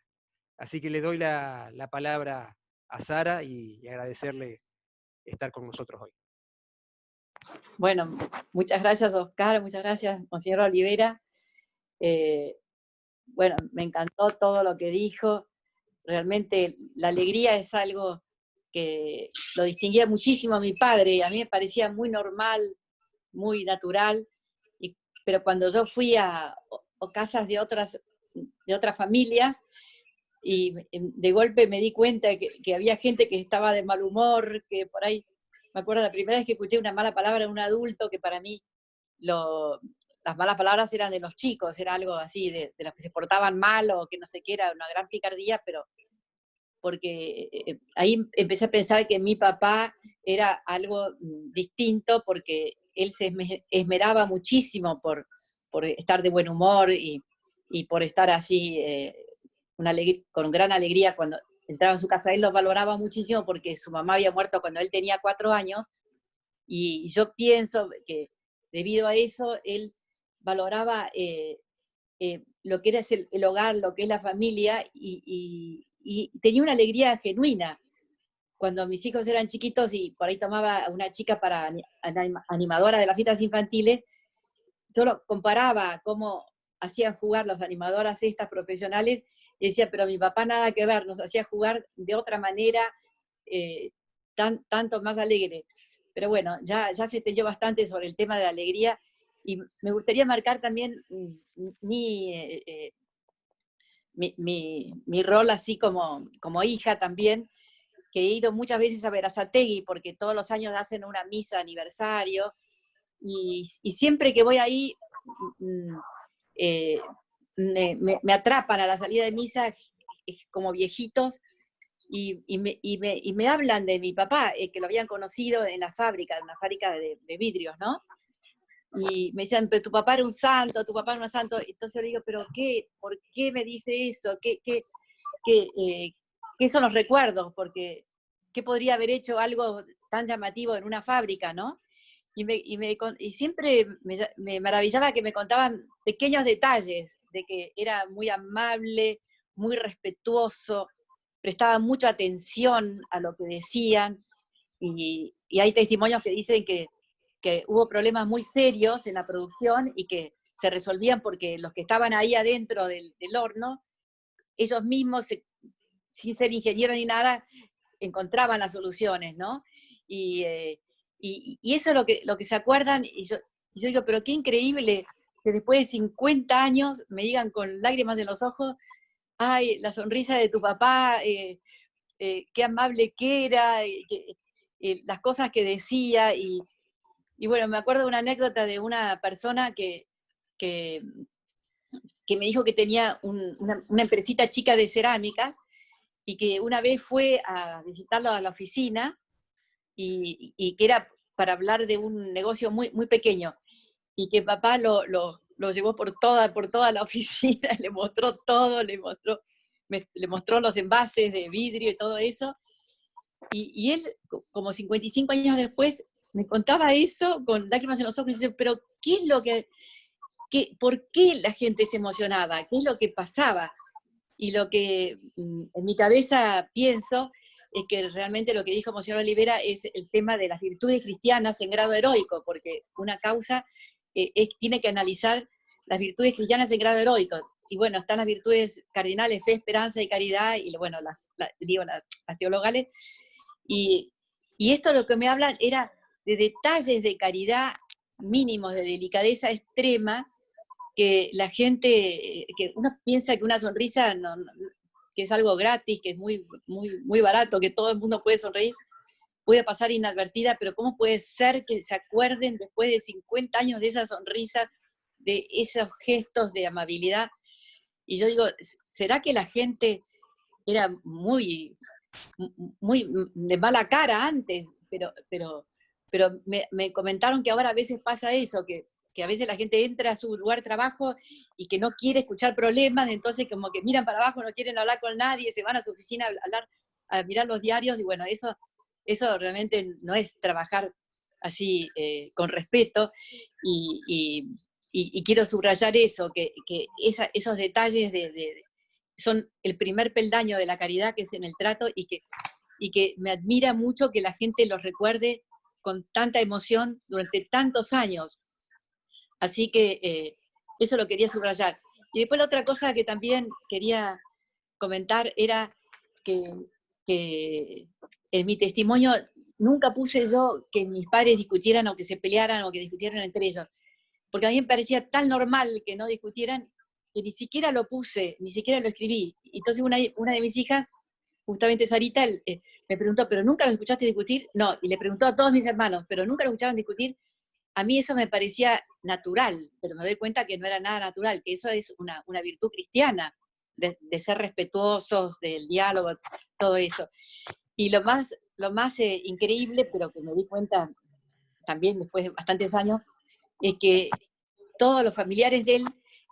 Así que le doy la palabra a Sara y agradecerle estar con nosotros hoy.
Bueno, muchas gracias, Oscar, muchas gracias, Monseñor Olivera. Bueno, me encantó todo lo que dijo. Realmente la alegría es algo que lo distinguía muchísimo a mi padre, a mí me parecía muy normal, muy natural, pero cuando yo fui a casas de otras familias, y de golpe me di cuenta que había gente que estaba de mal humor, que por ahí, me acuerdo la primera vez que escuché una mala palabra de un adulto, que para mí las malas palabras eran de los chicos, era algo así, de los que se portaban mal o que no sé qué, era una gran picardía, pero porque ahí empecé a pensar que mi papá era algo distinto, porque él se esmeraba muchísimo por estar de buen humor y por estar así con gran alegría cuando entraba en su casa. Él los valoraba muchísimo porque su mamá había muerto cuando él tenía 4 años, y yo pienso que debido a eso él valoraba lo que era el hogar, lo que es la familia, y tenía una alegría genuina. Cuando mis hijos eran chiquitos y por ahí tomaba a una chica para animadora de las fiestas infantiles, yo lo comparaba cómo hacían jugar las animadoras estas profesionales, y decía, pero mi papá nada que ver, nos hacía jugar de otra manera, tanto más alegre. Pero bueno, ya se extendió bastante sobre el tema de la alegría, y me gustaría marcar también mi rol así como hija también, que he ido muchas veces a Berazategui, porque todos los años hacen una misa aniversario, y siempre que voy ahí me atrapan a la salida de misa como viejitos, y me hablan de mi papá, que lo habían conocido en una fábrica de vidrios, ¿no? Y me decían, pero tu papá era un santo, tu papá era un santo. Entonces yo le digo, ¿pero qué? ¿Por qué me dice eso? ¿Qué son los recuerdos? Porque ¿qué podría haber hecho algo tan llamativo en una fábrica, no? Y siempre me maravillaba que me contaban pequeños detalles, de que era muy amable, muy respetuoso, prestaba mucha atención a lo que decían, y hay testimonios que dicen que hubo problemas muy serios en la producción y que se resolvían porque los que estaban ahí adentro del horno, ellos mismos, sin ser ingenieros ni nada, encontraban las soluciones, ¿no? Y eso es lo que se acuerdan, y yo digo, pero qué increíble que después de 50 años me digan con lágrimas en los ojos, ay, la sonrisa de tu papá, qué amable que era, las cosas que decía, y bueno, me acuerdo de una anécdota de una persona que me dijo que tenía una empresita chica de cerámica, y que una vez fue a visitarlo a la oficina, y que era para hablar de un negocio muy, muy pequeño, y que papá lo llevó por toda la oficina, le mostró todo, le mostró los envases de vidrio y todo eso, y él, como 55 años después, me contaba eso con lágrimas en los ojos, y dice, pero ¿qué es lo por qué la gente se emocionaba? ¿Qué es lo que pasaba? Y lo que en mi cabeza pienso es que realmente lo que dijo Monseñor Olivera es el tema de las virtudes cristianas en grado heroico, porque una causa tiene que analizar las virtudes cristianas en grado heroico. Y bueno, están las virtudes cardinales, fe, esperanza y caridad, y bueno, las teologales. Y esto lo que me hablan era de detalles de caridad mínimos, de delicadeza extrema, que la gente, que uno piensa que una sonrisa que es algo gratis, que es muy, muy, muy barato, que todo el mundo puede sonreír, puede pasar inadvertida, pero ¿cómo puede ser que se acuerden después de 50 años de esa sonrisa, de esos gestos de amabilidad? Y yo digo, ¿será que la gente era muy, muy de mala cara antes? Pero me comentaron que ahora a veces pasa eso, que a veces la gente entra a su lugar de trabajo y que no quiere escuchar problemas, entonces como que miran para abajo, no quieren hablar con nadie, se van a su oficina a mirar los diarios, y bueno, eso realmente no es trabajar así con respeto, y quiero subrayar eso, que esos detalles son el primer peldaño de la caridad, que es en el trato, y que me admira mucho que la gente los recuerde con tanta emoción durante tantos años. Así que eso lo quería subrayar. Y después la otra cosa que también quería comentar era que en mi testimonio nunca puse yo que mis padres discutieran o que se pelearan o que discutieran entre ellos, porque a mí me parecía tan normal que no discutieran que ni siquiera lo puse, ni siquiera lo escribí. Entonces una de mis hijas, justamente Sarita, me preguntó, ¿pero nunca los escuchaste discutir? No, y le preguntó a todos mis hermanos, ¿pero nunca los escucharon discutir? A mí eso me parecía natural, pero me doy cuenta que no era nada natural, que eso es una virtud cristiana, de ser respetuosos, del diálogo, todo eso. Y lo más increíble, pero que me di cuenta también después de bastantes años, es que todos los familiares de él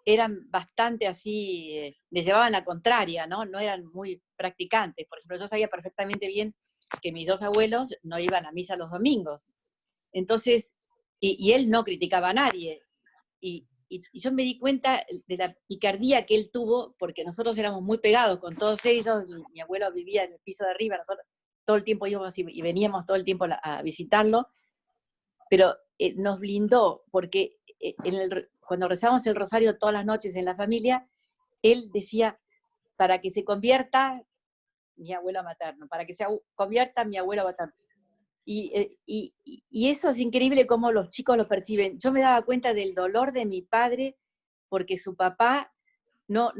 eran bastante así, le llevaban la contraria, ¿no? No eran muy practicantes. Por ejemplo, yo sabía perfectamente bien que mis dos abuelos no iban a misa los domingos. Entonces, y él no criticaba a nadie. Y yo me di cuenta de la picardía que él tuvo, porque nosotros éramos muy pegados con todos ellos, mi abuelo vivía en el piso de arriba, nosotros todo el tiempo íbamos y veníamos todo el tiempo a visitarlo, pero nos blindó, porque cuando rezábamos el rosario todas las noches en la familia, él decía, para que se convierta mi abuelo materno, para que se convierta mi abuelo materno. Y eso es increíble cómo los chicos lo perciben. Yo me daba cuenta del dolor de mi padre porque su papá no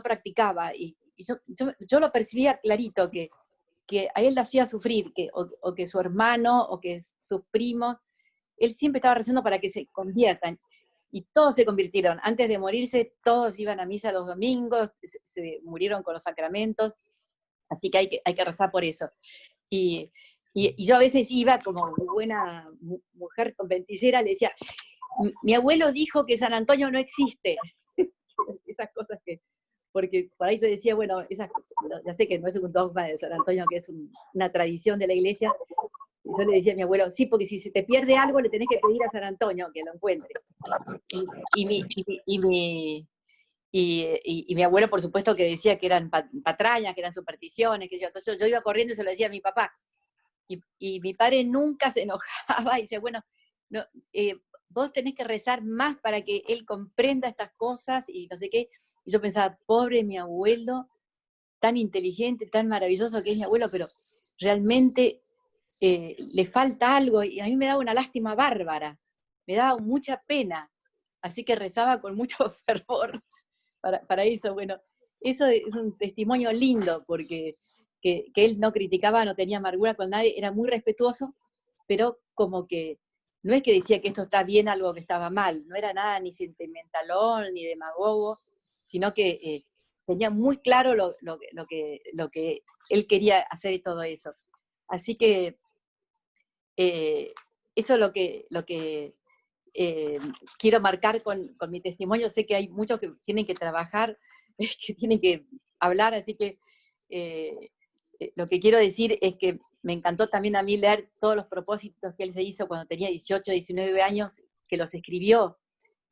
practicaba, y yo lo percibía clarito, que a él lo hacía sufrir, o que su hermano, o que sus primos, él siempre estaba rezando para que se conviertan, y todos se convirtieron. Antes de morirse, todos iban a misa los domingos, se murieron con los sacramentos, así que hay que rezar por eso. Y yo a veces iba como buena mujer conventicera, le decía, mi abuelo dijo que San Antonio no existe. Esas cosas porque por ahí se decía, bueno, ya sé que no es un dogma de San Antonio, que es una tradición de la iglesia. Yo le decía a mi abuelo, sí, porque si se te pierde algo, le tenés que pedir a San Antonio que lo encuentre. Y mi abuelo, por supuesto, que decía que eran patrañas, que eran supersticiones, entonces yo iba corriendo y se lo decía a mi papá. Y mi padre nunca se enojaba y decía, bueno, no, vos tenés que rezar más para que él comprenda estas cosas y no sé qué. Y yo pensaba, pobre mi abuelo, tan inteligente, tan maravilloso que es mi abuelo, pero realmente le falta algo, y a mí me daba una lástima bárbara, me daba mucha pena, así que rezaba con mucho fervor para eso. Bueno, eso es un testimonio lindo, porque que él no criticaba, no tenía amargura con nadie, era muy respetuoso, pero como que no es que decía que esto está bien, algo que estaba mal, no era nada ni sentimentalón, ni demagogo, sino que tenía muy claro lo que él quería hacer y todo eso. Así que eso es lo que quiero marcar con mi testimonio. Sé que hay muchos que tienen que trabajar, que tienen que hablar, así que lo que quiero decir es que me encantó también a mí leer todos los propósitos que él se hizo cuando tenía 18, 19 años, que los escribió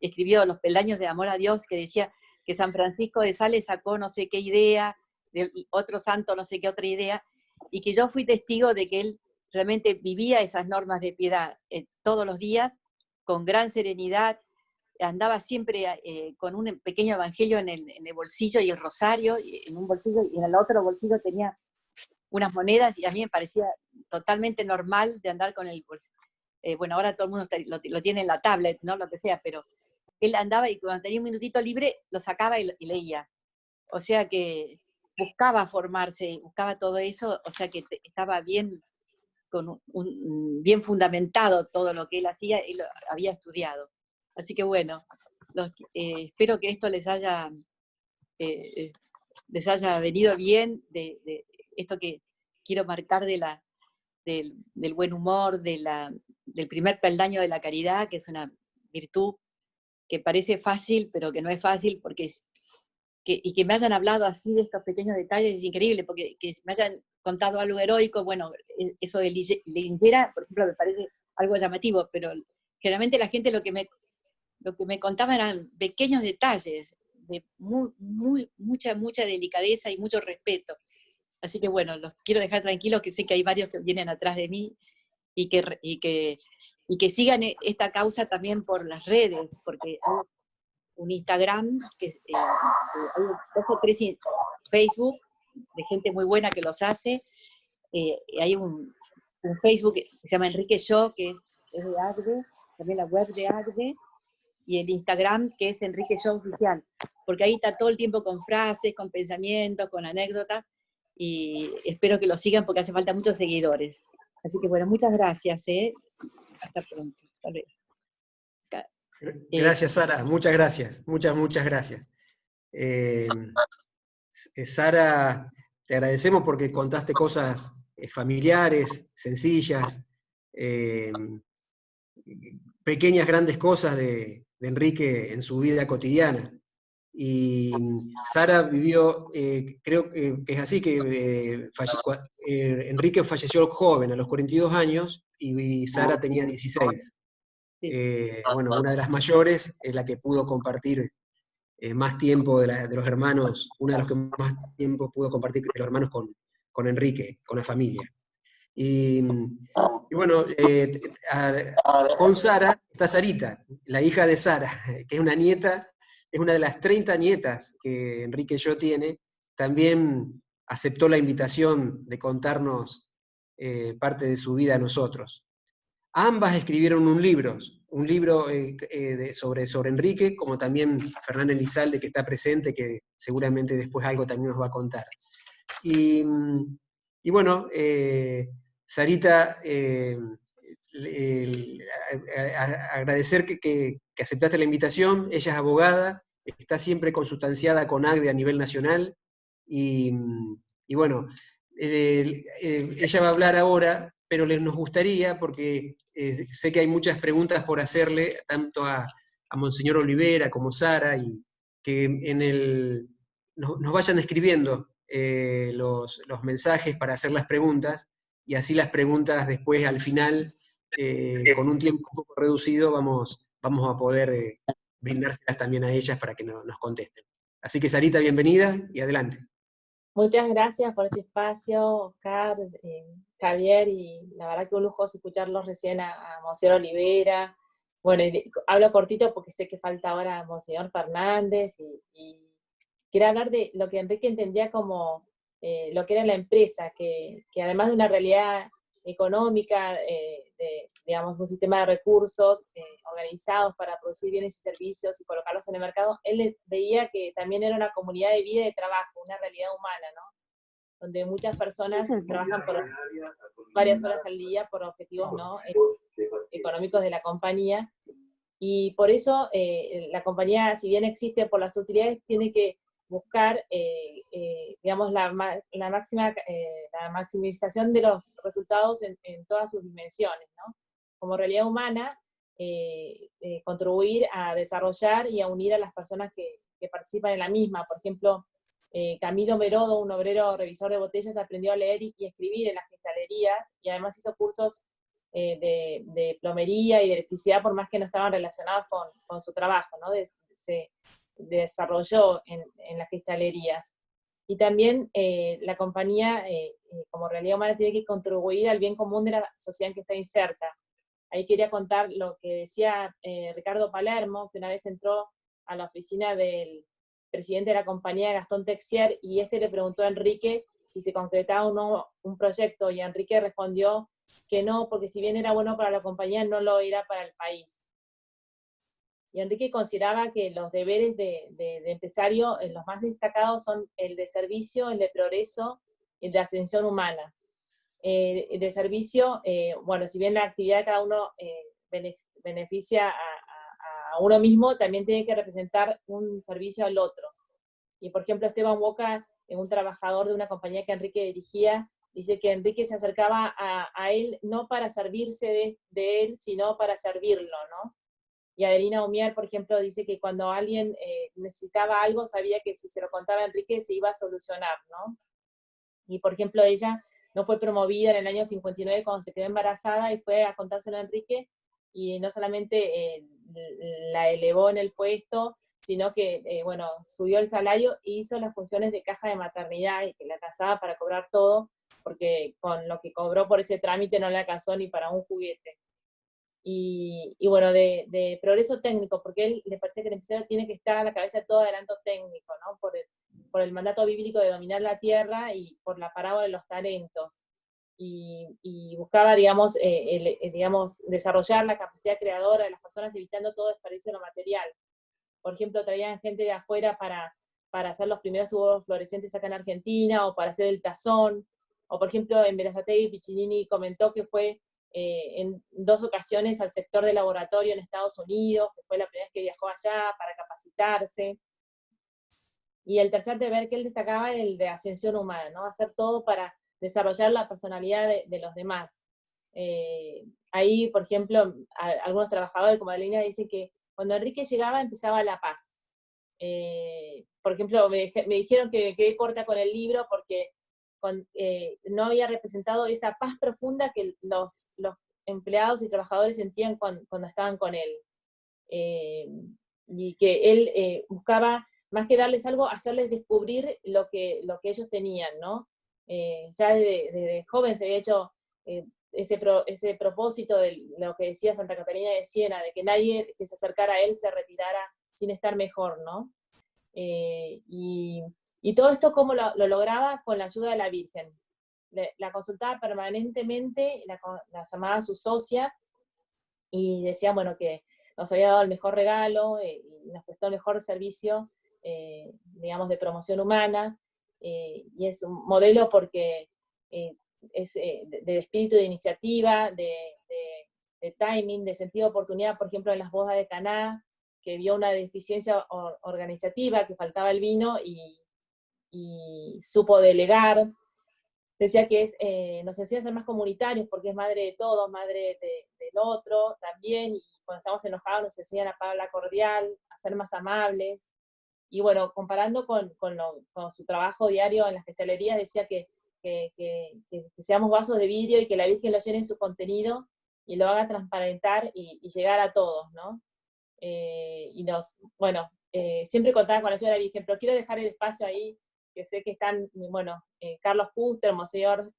los peldaños de amor a Dios, que decía que San Francisco de Sales sacó no sé qué idea, de otro santo no sé qué otra idea, y que yo fui testigo de que él realmente vivía esas normas de piedad todos los días, con gran serenidad, andaba siempre con un pequeño evangelio en el bolsillo y el rosario en un bolsillo, y en el otro bolsillo tenía unas monedas, y a mí me parecía totalmente normal de andar con el bolsillo. Bueno, ahora todo el mundo lo tiene en la tablet, ¿no? Lo que sea, pero él andaba y cuando tenía un minutito libre lo sacaba y leía. O sea que buscaba formarse, buscaba todo eso, o sea que estaba bien, bien fundamentado todo lo que él hacía, él lo había estudiado. Así que bueno, espero que esto les haya venido bien, de esto que quiero marcar del buen humor, del primer peldaño de la caridad, que es una virtud que parece fácil, pero que no es fácil, y que me hayan hablado así de estos pequeños detalles es increíble, porque que me hayan contado algo heroico. Bueno, eso de Linguera, por ejemplo, me parece algo llamativo, pero generalmente la gente lo que me contaba eran pequeños detalles, de mucha delicadeza y mucho respeto. Así que bueno, los quiero dejar tranquilos, que sé que hay varios que vienen atrás de mí, y que sigan esta causa también por las redes, porque hay un Instagram, hay 2 o 3 Facebook de gente muy buena que los hace, hay un Facebook que se llama Enrique Yo, que es de AGDE, también la web de AGDE, y el Instagram, que es Enrique Yo Oficial, porque ahí está todo el tiempo con frases, con pensamientos, con anécdotas, y espero que lo sigan porque hace falta muchos seguidores. Así que bueno, muchas gracias, hasta pronto. Hasta luego.
Gracias, Sara, muchas gracias, muchas gracias. Sara, te agradecemos porque contaste cosas familiares, sencillas, pequeñas, grandes cosas de Enrique en su vida cotidiana. Y Sara vivió, creo que es así, que Enrique falleció joven, a los 42 años, y Sara tenía 16. Bueno, una de las mayores es la que pudo compartir más tiempo de los hermanos, una de los que más tiempo pudo compartir de los hermanos con Enrique, con la familia. Y bueno, con Sara está Sarita, la hija de Sara, que es una nieta, es una de las 30 nietas que Enrique Yo tiene. También aceptó la invitación de contarnos parte de su vida a nosotros. Ambas escribieron un libro sobre Enrique, como también Fernanda Elizalde, que está presente, que seguramente después algo también nos va a contar. Y bueno, Sarita, agradecer que aceptaste la invitación. Ella es abogada, está siempre consustanciada con AGDE a nivel nacional, y bueno, ella va a hablar ahora, pero nos gustaría, porque sé que hay muchas preguntas por hacerle, tanto a Monseñor Olivera como Sara, y que nos vayan escribiendo los mensajes para hacer las preguntas, y así las preguntas después al final, con un tiempo un poco reducido, vamos a poder brindárselas también a ellas para que nos contesten. Así que Sarita, bienvenida y adelante.
Muchas gracias por este espacio, Oscar, Javier, y la verdad que un lujo escucharlos recién a Monseñor Olivera. Bueno, hablo cortito porque sé que falta ahora Monseñor Fernández, y quiero hablar de lo que Enrique entendía como lo que era la empresa, que además de una realidad económica, digamos, un sistema de recursos organizados para producir bienes y servicios y colocarlos en el mercado, él veía que también era una comunidad de vida y de trabajo, una realidad humana, ¿no? Donde muchas personas trabajan por varias horas al día por objetivos, ¿no?, económicos de la compañía, y por eso la compañía, si bien existe por las utilidades, tiene que buscar, digamos, la maximización de los resultados en todas sus dimensiones, ¿no? Como realidad humana, contribuir a desarrollar y a unir a las personas que participan en la misma. Por ejemplo, Camilo Merodo, un obrero revisor de botellas, aprendió a leer y escribir en las cristalerías, y además hizo cursos de plomería y de electricidad, por más que no estaban relacionados con su trabajo, ¿no? Se desarrolló en las cristalerías. Y también la compañía, como realidad humana, tiene que contribuir al bien común de la sociedad en que está inserta. Ahí quería contar lo que decía Ricardo Palermo, que una vez entró a la oficina del presidente de la compañía, Gastón Texier, y le preguntó a Enrique si se concretaba o no un proyecto, y Enrique respondió que no, porque si bien era bueno para la compañía, no lo era para el país. Y Enrique consideraba que los deberes de empresario, los más destacados son el de servicio, el de progreso y el de ascensión humana. De servicio, bueno, si bien la actividad de cada uno beneficia a uno mismo, también tiene que representar un servicio al otro. Y por ejemplo, Esteban Boca, un trabajador de una compañía que Enrique dirigía, dice que Enrique se acercaba a él no para servirse de él, sino para servirlo, ¿no? Y Adelina Omier, por ejemplo, dice que cuando alguien necesitaba algo, sabía que si se lo contaba a Enrique se iba a solucionar, ¿no? Y por ejemplo, ella no fue promovida en el año 59 cuando se quedó embarazada, y fue a contárselo a Enrique, y no solamente la elevó en el puesto, sino que, bueno, subió el salario e hizo las funciones de caja de maternidad, y que la casaba para cobrar todo, porque con lo que cobró por ese trámite no le alcanzó ni para un juguete. Y bueno, de progreso técnico, porque él le parecía que el empresario tiene que estar a la cabeza de todo adelanto técnico, ¿no? Por el mandato bíblico de dominar la tierra y por la parábola de los talentos. Y buscaba, digamos, desarrollar la capacidad creadora de las personas, evitando todo desperdicio en lo material. Por ejemplo, traían gente de afuera para hacer los primeros tubos fluorescentes acá en Argentina, o para hacer el tazón. O por ejemplo, en Berazategui, Piccinini comentó que fue en 2 ocasiones al sector de laboratorio en Estados Unidos, que fue la primera vez que viajó allá para capacitarse. Y el tercer deber que él destacaba es el de ascensión humana, ¿no? Hacer todo para desarrollar la personalidad de los demás. Ahí, por ejemplo, algunos trabajadores como Adelina dicen que cuando Enrique llegaba empezaba la paz. Por ejemplo, me dijeron que me quedé corta con el libro porque no había representado esa paz profunda que los empleados y trabajadores sentían cuando estaban con él. Y que él buscaba, más que darles algo, hacerles descubrir lo que ellos tenían, ¿no? Ya desde joven se había hecho ese propósito de lo que decía Santa Catalina de Siena, de que nadie que se acercara a él se retirara sin estar mejor, ¿no? Y todo esto, ¿cómo lo lograba? Con la ayuda de la Virgen. La consultaba permanentemente, la llamaba su socia, y decía, bueno, que nos había dado el mejor regalo, y nos prestó el mejor servicio, digamos, de promoción humana, y es un modelo porque es de espíritu de iniciativa, de timing, de sentido de oportunidad. Por ejemplo, en las bodas de Caná, que vio una deficiencia organizativa, que faltaba el vino, y supo delegar. Decía que nos enseña a ser más comunitarios, porque es madre de todos, madre del otro también, y cuando estamos enojados nos enseñan a hablar cordial, a ser más amables. Y bueno, comparando con su trabajo diario en las cristalerías, decía que seamos vasos de vidrio y que la Virgen lo llene en su contenido y lo haga transparentar y llegar a todos, ¿no? Siempre contaba con la ayuda de la Virgen, pero quiero dejar el espacio ahí, que sé que están, bueno, Carlos Custer, Monseñor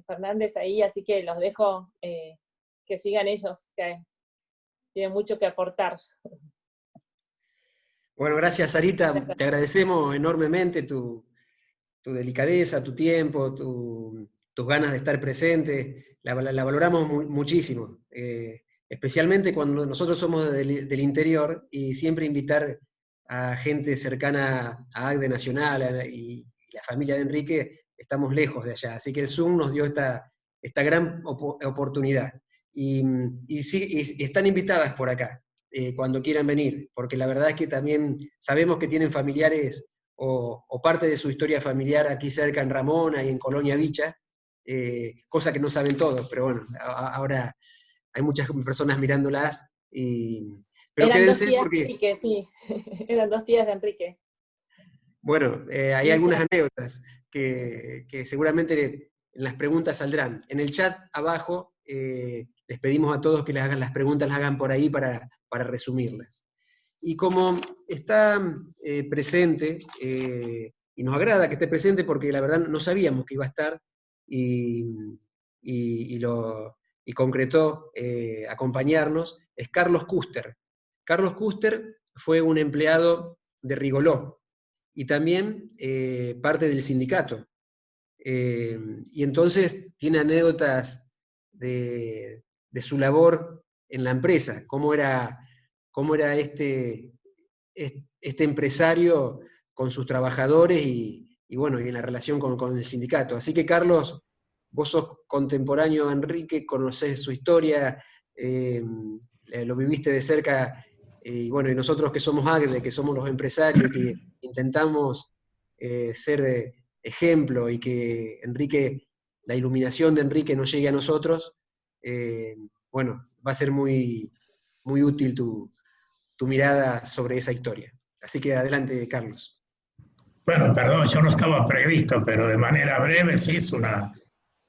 Fernández ahí, así que los dejo que sigan ellos, que tienen mucho que aportar.
Bueno, gracias, Sarita, te agradecemos enormemente tu delicadeza, tu tiempo, tus ganas de estar presente, la valoramos muchísimo, especialmente cuando nosotros somos del interior, y siempre invitar a gente cercana a ACDE Nacional y la familia de Enrique, estamos lejos de allá, así que el Zoom nos dio esta gran oportunidad, y están invitadas por acá. cuando quieran venir, porque la verdad es que también sabemos que tienen familiares o parte de su historia familiar aquí cerca en Ramona y en Colonia Vicha, cosa que no saben todos, pero bueno, ahora hay muchas personas mirándolas, pero
Eran 2
quédense
tías de
porque,
Enrique, sí. Eran 2 tías de Enrique.
bueno, hay
Sí,
algunas
claro.
anécdotas que seguramente en las preguntas saldrán. En el chat abajo les pedimos a todos que les hagan las preguntas, las hagan por ahí para resumirlas. Y como está presente, y nos agrada que esté presente porque la verdad no sabíamos que iba a estar, y concretó acompañarnos, es Carlos Custer. Carlos Custer fue un empleado de Rigoló y también parte del sindicato. Y entonces tiene anécdotas de su labor en la empresa, cómo era este empresario con sus trabajadores y bueno, y en la relación con el sindicato. Así que, Carlos, vos sos contemporáneo a Enrique, conocés su historia, lo viviste de cerca, y bueno, y nosotros que somos AGDE, que somos los empresarios, que intentamos ser ejemplo y que Enrique, la iluminación de Enrique nos llegue a nosotros, bueno, va a ser muy, muy útil tu mirada sobre esa historia. Así que adelante, Carlos.
Bueno, perdón, yo no estaba previsto, pero de manera breve sí es una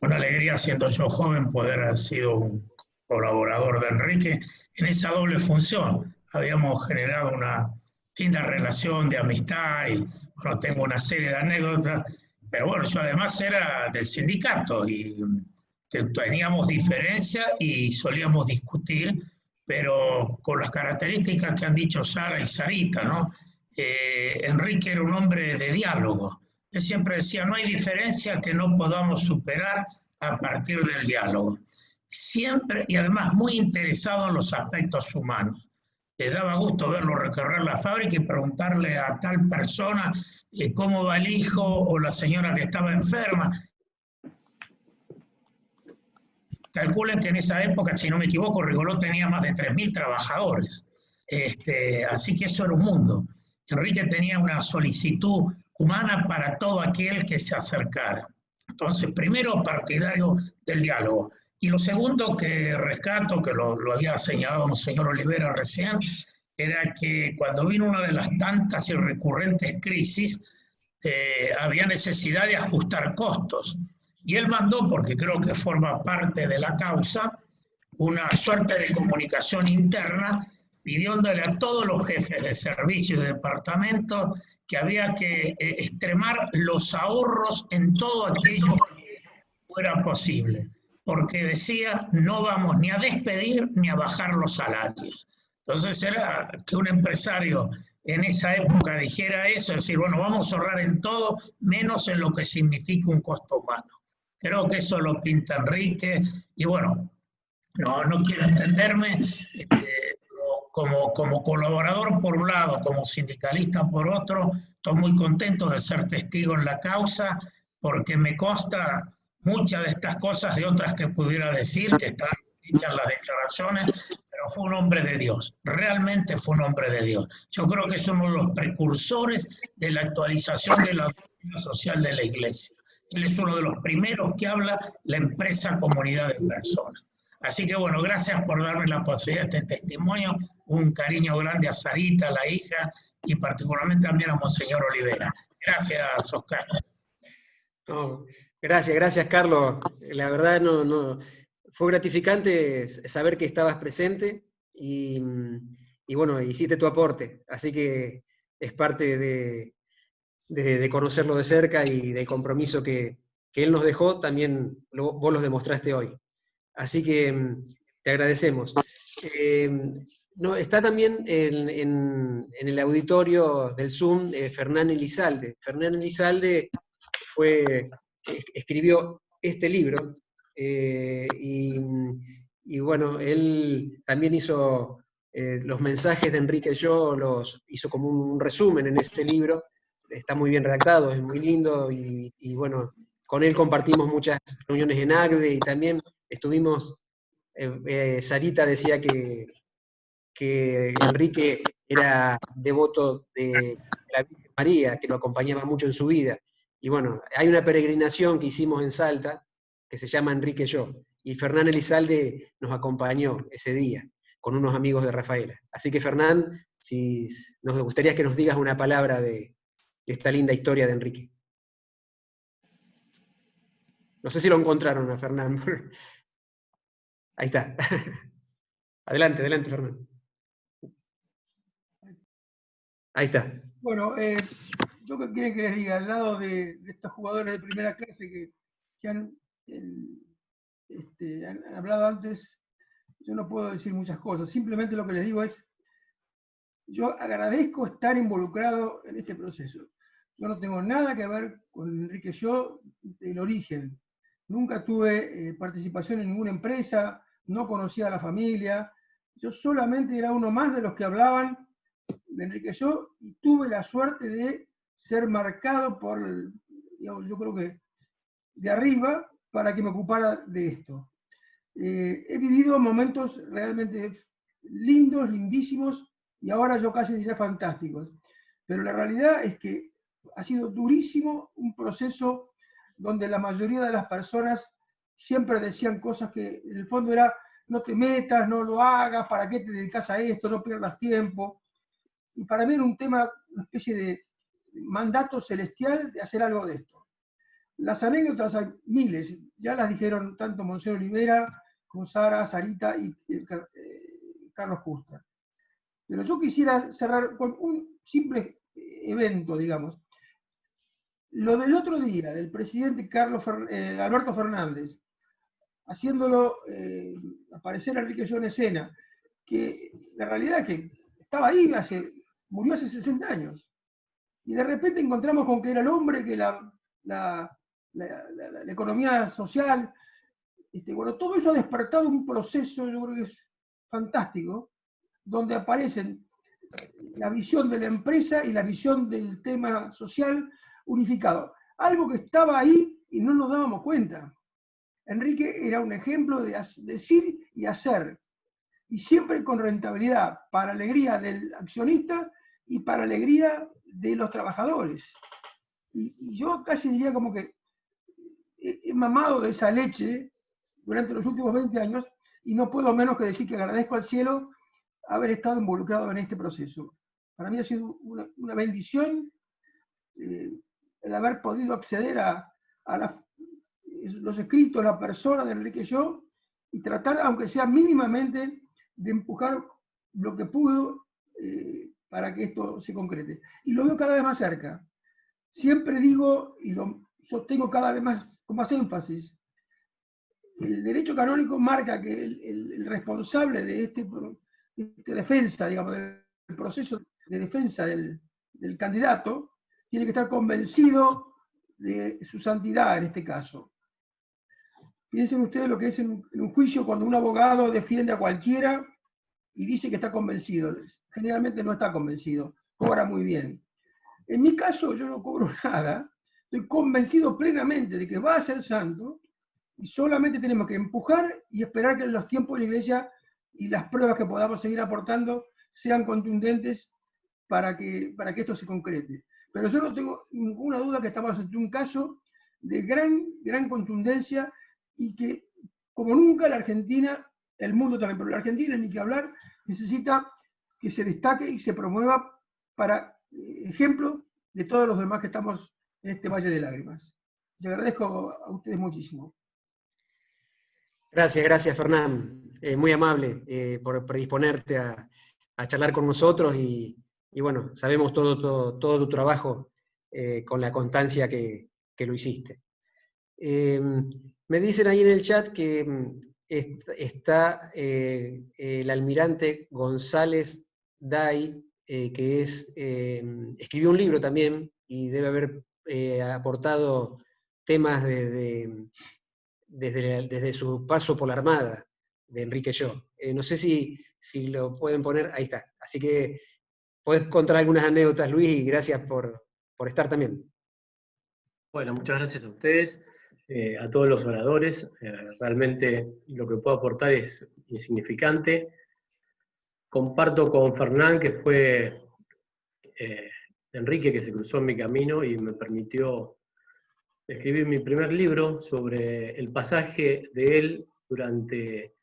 alegría, siendo yo joven, poder haber sido un colaborador de Enrique en esa doble función. Habíamos generado una linda relación de amistad y bueno, tengo una serie de anécdotas, pero bueno, yo además era del sindicato y teníamos diferencias y solíamos discutir, pero con las características que han dicho Sara y Sarita, ¿no? Enrique era un hombre de diálogo. Él siempre decía, no hay diferencia que no podamos superar a partir del diálogo. Siempre, y además muy interesado en los aspectos humanos. Le daba gusto verlo recorrer la fábrica y preguntarle a tal persona cómo va el hijo o la señora que estaba enferma. Calculen que en esa época, si no me equivoco, Rigoló tenía más de 3.000 trabajadores. Así que eso era un mundo. Enrique tenía una solicitud humana para todo aquel que se acercara. Entonces, primero, partidario del diálogo. Y lo segundo que rescato, que lo había señalado Monseñor Olivera recién, era que cuando vino una de las tantas y recurrentes crisis, había necesidad de ajustar costos. Y él mandó, porque creo que forma parte de la causa, una suerte de comunicación interna pidiéndole a todos los jefes de servicio y de departamento que había que extremar los ahorros en todo aquello que fuera posible. Porque decía, no vamos ni a despedir ni a bajar los salarios. Entonces era que un empresario en esa época dijera eso, es decir, bueno, vamos a ahorrar en todo, menos en lo que significa un costo humano. Creo que eso lo pinta Enrique, y bueno, no quiero extenderme, como colaborador por un lado, como sindicalista por otro, estoy muy contento de ser testigo en la causa, porque me consta muchas de estas cosas de otras que pudiera decir, que están dichas las declaraciones, pero fue un hombre de Dios, realmente fue un hombre de Dios. Yo creo que es uno de los precursores de la actualización de la doctrina social de la Iglesia. Él es uno de los primeros que habla la empresa comunidad de personas. Así que bueno, gracias por darme la posibilidad de este testimonio, un cariño grande a Sarita, la hija, y particularmente también a Monseñor Olivera. Gracias, Oscar.
No, gracias, Carlos. La verdad fue gratificante saber que estabas presente y bueno, hiciste tu aporte, así que es parte de conocerlo de cerca y del compromiso que él nos dejó, también vos los demostraste hoy. Así que te agradecemos. Está también en el auditorio del Zoom Fernán Elizalde. Fernán Elizalde escribió este libro y bueno, él también hizo los mensajes de Enrique los hizo como un resumen en ese libro. Está muy bien redactado, es muy lindo y bueno, con él compartimos muchas reuniones en AGDE y también estuvimos, Sarita decía que que Enrique era devoto de la Virgen María, que lo acompañaba mucho en su vida. Y bueno, hay una peregrinación que hicimos en Salta, que se llama Enrique Yo, y Fernán Elizalde nos acompañó ese día, con unos amigos de Rafaela. Así que Fernán, si nos gustaría que nos digas una palabra de esta linda historia de Enrique. No sé si lo encontraron a Fernán. Ahí está. Adelante, adelante, Fernán. Ahí está.
Bueno, yo qué quieren que les diga, al lado de estos jugadores de primera clase que han hablado antes, yo no puedo decir muchas cosas. Simplemente lo que les digo es, yo agradezco estar involucrado en este proceso. Yo no tengo nada que ver con Enrique Yo del origen. Nunca tuve participación en ninguna empresa, no conocía a la familia. Yo solamente era uno más de los que hablaban de Enrique Yo, y tuve la suerte de ser marcado por, digamos, yo creo que de arriba, para que me ocupara de esto. He vivido momentos realmente lindos, lindísimos, y ahora yo casi diría fantásticos. Pero la realidad es que ha sido durísimo un proceso donde la mayoría de las personas siempre decían cosas que en el fondo era, no te metas, no lo hagas, ¿para qué te dedicas a esto? No pierdas tiempo. Y para mí era un tema, una especie de mandato celestial de hacer algo de esto. Las anécdotas hay miles, ya las dijeron tanto Monseñor Olivera como Sara, Sarita y Carlos Custer. Pero yo quisiera cerrar con un simple evento, digamos. Lo del otro día, del presidente Alberto Fernández, haciéndolo aparecer a Enrique Yo en escena, que la realidad es que estaba ahí, murió hace 60 años. Y de repente encontramos con que era el hombre, que la economía social, bueno, todo eso ha despertado un proceso, yo creo que es fantástico, donde aparecen la visión de la empresa y la visión del tema social unificado. Algo que estaba ahí y no nos dábamos cuenta. Enrique era un ejemplo de decir y hacer, y siempre con rentabilidad, para alegría del accionista y para alegría de los trabajadores. Y yo casi diría como que he mamado de esa leche durante los últimos 20 años, y no puedo menos que decir que agradezco al cielo haber estado involucrado en este proceso. Para mí ha sido una bendición el haber podido acceder a los escritos, la persona de Enrique Yo, y tratar, aunque sea mínimamente, de empujar lo que pudo para que esto se concrete. Y lo veo cada vez más cerca. Siempre digo, y lo sostengo cada vez más con más énfasis, el derecho canónico marca que el responsable de esta defensa, digamos, del proceso de defensa del candidato, tiene que estar convencido de su santidad en este caso. Piensen ustedes lo que es en un juicio cuando un abogado defiende a cualquiera y dice que está convencido. Generalmente no está convencido, cobra muy bien. En mi caso yo no cobro nada, estoy convencido plenamente de que va a ser santo, y solamente tenemos que empujar y esperar que los tiempos de la Iglesia y las pruebas que podamos seguir aportando sean contundentes para que esto se concrete. Pero yo no tengo ninguna duda que estamos ante un caso de gran contundencia, y que, como nunca, la Argentina, el mundo también, pero la Argentina, ni que hablar, necesita que se destaque y se promueva para ejemplo de todos los demás que estamos en este valle de lágrimas. Les agradezco a ustedes muchísimo.
Gracias, Fernán. Muy amable por predisponerte a charlar con nosotros, y bueno, sabemos todo tu trabajo con la constancia que lo hiciste. Me dicen ahí en el chat que está el almirante González Day, que escribió un libro también y debe haber aportado temas desde su paso por la Armada de Enrique Yo. No sé si lo pueden poner, ahí está. Así que podés contar algunas anécdotas, Luis, y gracias por estar también.
Bueno, muchas gracias a ustedes, a todos los oradores. Realmente lo que puedo aportar es insignificante. comparto con Fernán que fue Enrique que se cruzó en mi camino y me permitió escribir mi primer libro sobre el pasaje de él durante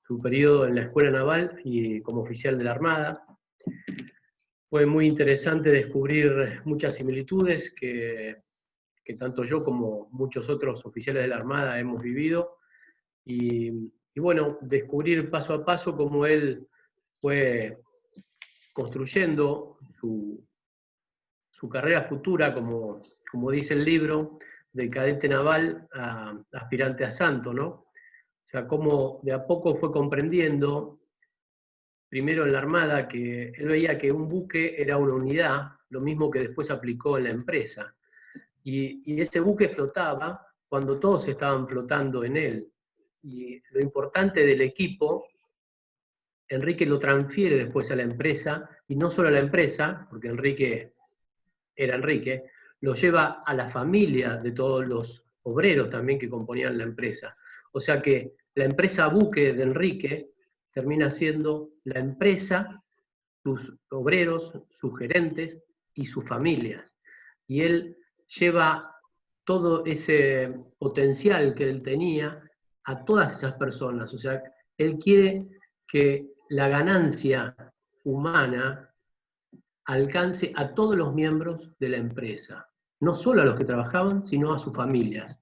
su periodo en la Escuela Naval y como oficial de la Armada. Fue muy interesante descubrir muchas similitudes que tanto yo como muchos otros oficiales de la Armada hemos vivido, y bueno, descubrir paso a paso cómo él fue construyendo su carrera futura, como dice el libro, de cadete naval a aspirante a santo, ¿no? O sea, cómo de a poco fue comprendiendo, primero en la Armada, que él veía que un buque era una unidad, lo mismo que después aplicó en la empresa. Y ese buque flotaba cuando todos estaban flotando en él. Y lo importante del equipo, Enrique lo transfiere después a la empresa, y no solo a la empresa, porque Enrique era Enrique, lo lleva a la familia de todos los obreros también que componían la empresa. O sea que la empresa buque de Enrique termina siendo la empresa, sus obreros, sus gerentes y sus familias. Y él lleva todo ese potencial que él tenía a todas esas personas. O sea, él quiere que la ganancia humana alcance a todos los miembros de la empresa, no solo a los que trabajaban, sino a sus familias.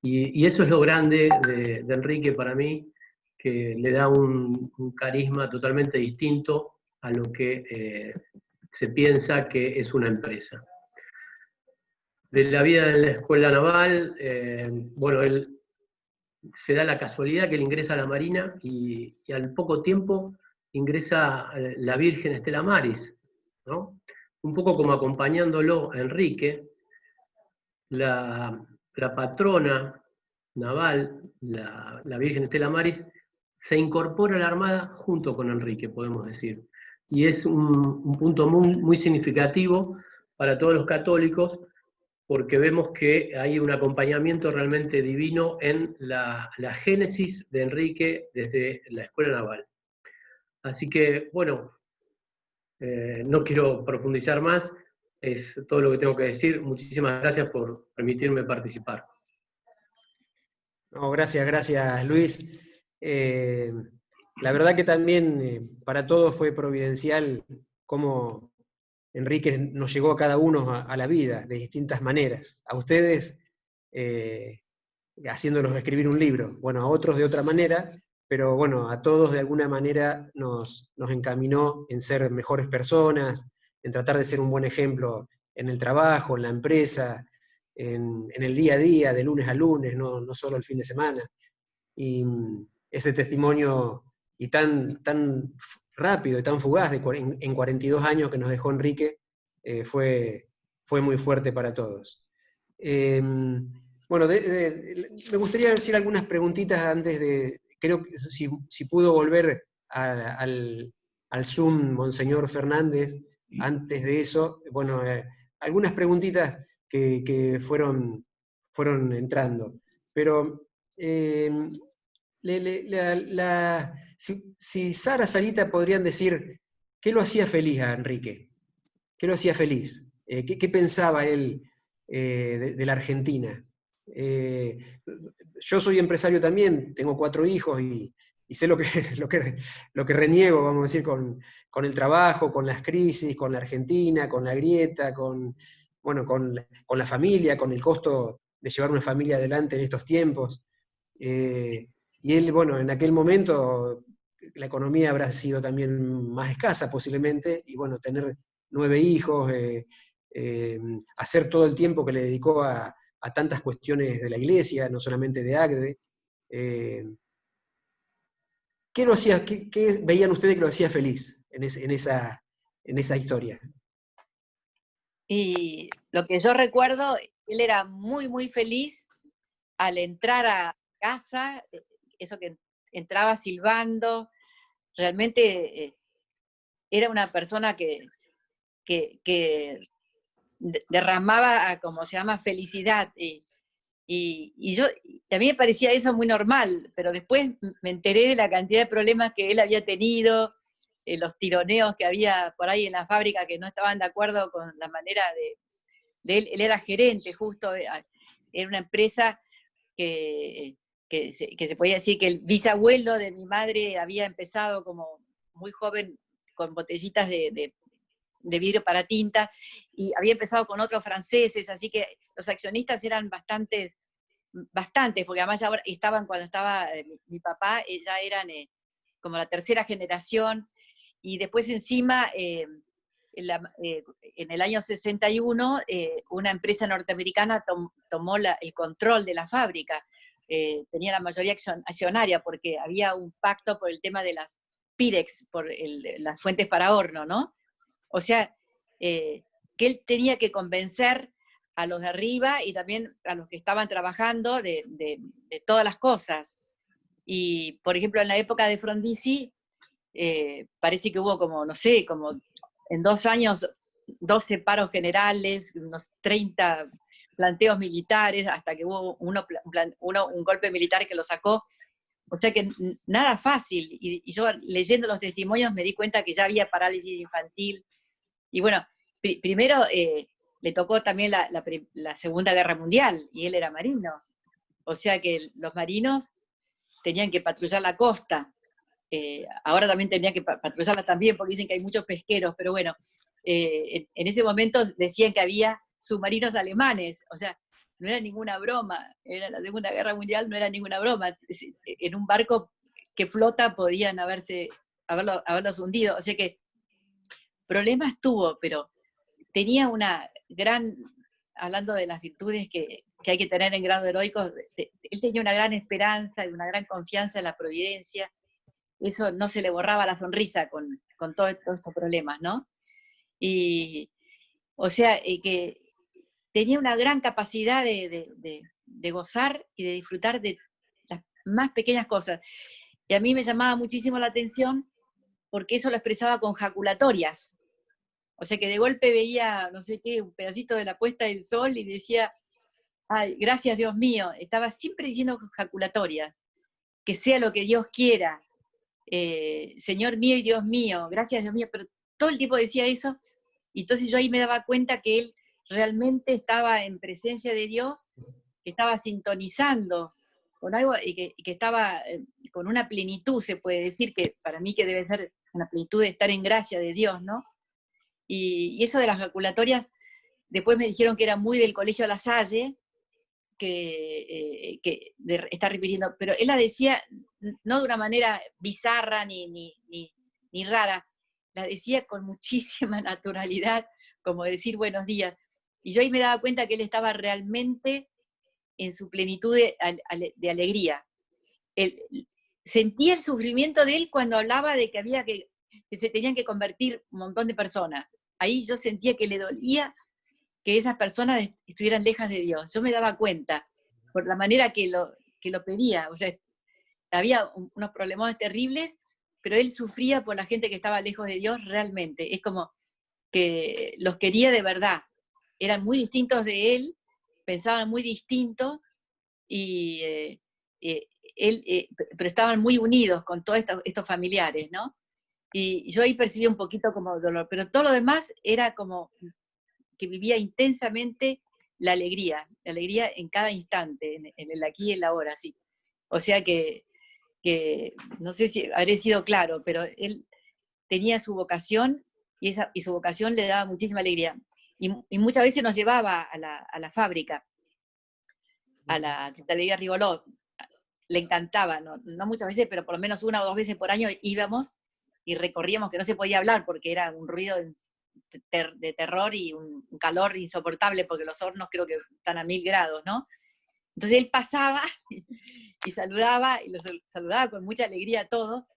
Y eso es lo grande de Enrique para mí, que le da un carisma totalmente distinto a lo que se piensa que es una empresa. De la vida en la escuela naval, bueno, él se da la casualidad que él ingresa a la Marina y al poco tiempo ingresa la Virgen Estela Maris, ¿no? Un poco como acompañándolo a Enrique, la patrona naval, la Virgen Estela Maris, se incorpora a la Armada junto con Enrique, podemos decir. Y es un punto muy, muy significativo para todos los católicos, porque vemos que hay un acompañamiento realmente divino en la génesis de Enrique desde la Escuela Naval. Así que, bueno, no quiero profundizar más, es todo lo que tengo que decir. Muchísimas gracias por permitirme participar.
No, gracias Luis. La verdad que también para todos fue providencial cómo Enrique nos llegó a cada uno a la vida de distintas maneras. A ustedes haciéndolos escribir un libro, bueno, a otros de otra manera, pero bueno, a todos de alguna manera nos encaminó en ser mejores personas, en tratar de ser un buen ejemplo en el trabajo, en la empresa, en el día a día, de lunes a lunes, no solo el fin de semana. Y ese testimonio y tan rápido y tan fugaz en 42 años que nos dejó Enrique fue muy fuerte para todos. Bueno, me gustaría decir algunas preguntitas antes de, creo que si pudo volver al Zoom, Monseñor Fernández, antes de eso, bueno, algunas preguntitas que fueron entrando. Pero si Sara, Sarita podrían decir, ¿qué lo hacía feliz a Enrique? ¿Qué lo hacía feliz? ¿Qué pensaba él de la Argentina? Yo soy empresario también, tengo 4 hijos y sé lo que reniego, vamos a decir, con el trabajo, con las crisis, con la Argentina, con la grieta, con la familia, con el costo de llevar una familia adelante en estos tiempos. Y él, bueno, en aquel momento la economía habrá sido también más escasa posiblemente, y bueno, tener 9 hijos, hacer todo el tiempo que le dedicó a tantas cuestiones de la iglesia, no solamente de AGDE. ¿Qué veían ustedes que lo hacía feliz en esa historia?
Y lo que yo recuerdo, él era muy, muy feliz al entrar a casa, eso que entraba silbando, realmente era una persona que derramaba, como se llama, felicidad. Y a mí me parecía eso muy normal, pero después me enteré de la cantidad de problemas que él había tenido, los tironeos que había por ahí en la fábrica que no estaban de acuerdo con la manera de él. Él era gerente justo, era una empresa que se podía decir que el bisabuelo de mi madre había empezado como muy joven con botellitas de vidrio para tinta, y había empezado con otros franceses, así que los accionistas eran bastantes, porque además ya estaban, cuando estaba mi papá, ya eran como la tercera generación, y después encima, en el año 61, una empresa norteamericana tomó el control de la fábrica, tenía la mayoría accionaria, porque había un pacto por el tema de las Pirex, por las fuentes para horno, ¿no? O sea, que él tenía que convencer a los de arriba y también a los que estaban trabajando de todas las cosas. Y, por ejemplo, en la época de Frondizi, parece que hubo como, no sé, como en 2 años, 12 paros generales, unos 30 planteos militares, hasta que hubo un golpe militar que lo sacó. O sea que nada fácil. Y yo, leyendo los testimonios, me di cuenta que ya había parálisis infantil. Y bueno, primero le tocó también la Segunda Guerra Mundial, y él era marino. O sea que los marinos tenían que patrullar la costa. Ahora también tenían que patrullarla también, porque dicen que hay muchos pesqueros, pero bueno, en ese momento decían que había submarinos alemanes, o sea, no era ninguna broma, era la Segunda Guerra Mundial, no era ninguna broma. En un barco que flota podían haberlos hundido, o sea que problemas tuvo, pero tenía una gran, hablando de las virtudes que hay que tener en grado heroico, él tenía una gran esperanza y una gran confianza en la providencia. Eso no se le borraba la sonrisa con todos estos problemas, ¿no? Y, o sea, que tenía una gran capacidad de gozar y de disfrutar de las más pequeñas cosas. Y a mí me llamaba muchísimo la atención porque eso lo expresaba con jaculatorias. O sea, que de golpe veía, no sé qué, un pedacito de la puesta del sol y decía, ay, gracias Dios mío. Estaba siempre diciendo jaculatorias, que sea lo que Dios quiera, Señor mío y Dios mío, gracias Dios mío, pero todo el tiempo decía eso, y entonces yo ahí me daba cuenta que él realmente estaba en presencia de Dios, que estaba sintonizando con algo, y que estaba con una plenitud, se puede decir, que para mí que debe ser una plenitud de estar en gracia de Dios, ¿no? Y eso de las jaculatorias, después me dijeron que era muy del Colegio La Salle, que está repitiendo, pero él la decía no de una manera bizarra ni rara, la decía con muchísima naturalidad, como decir buenos días. Y yo ahí me daba cuenta que él estaba realmente en su plenitud de alegría. Sentía el sufrimiento de él cuando hablaba de que se tenían que convertir un montón de personas. Ahí yo sentía que le dolía que esas personas estuvieran lejas de Dios. Yo me daba cuenta, por la manera que lo pedía. O sea, había unos problemas terribles, pero él sufría por la gente que estaba lejos de Dios realmente. Es como que los quería de verdad. Eran muy distintos de él, pensaban muy distintos, pero estaban muy unidos con todos estos familiares, ¿no? Y yo ahí percibí un poquito como dolor, pero todo lo demás era como que vivía intensamente la alegría en cada instante, en el aquí y el ahora, sí. O sea que no sé si habré sido claro, pero él tenía su vocación y su vocación le daba muchísima alegría. Y muchas veces nos llevaba a la fábrica, a la cristalería Rigolot. Le encantaba, no muchas veces, pero por lo menos 1 o 2 veces por año íbamos y recorríamos, que no se podía hablar porque era un ruido de terror y un calor insoportable, porque los hornos creo que están a 1000 grados, ¿no? Entonces él pasaba y saludaba, y los saludaba con mucha alegría a todos,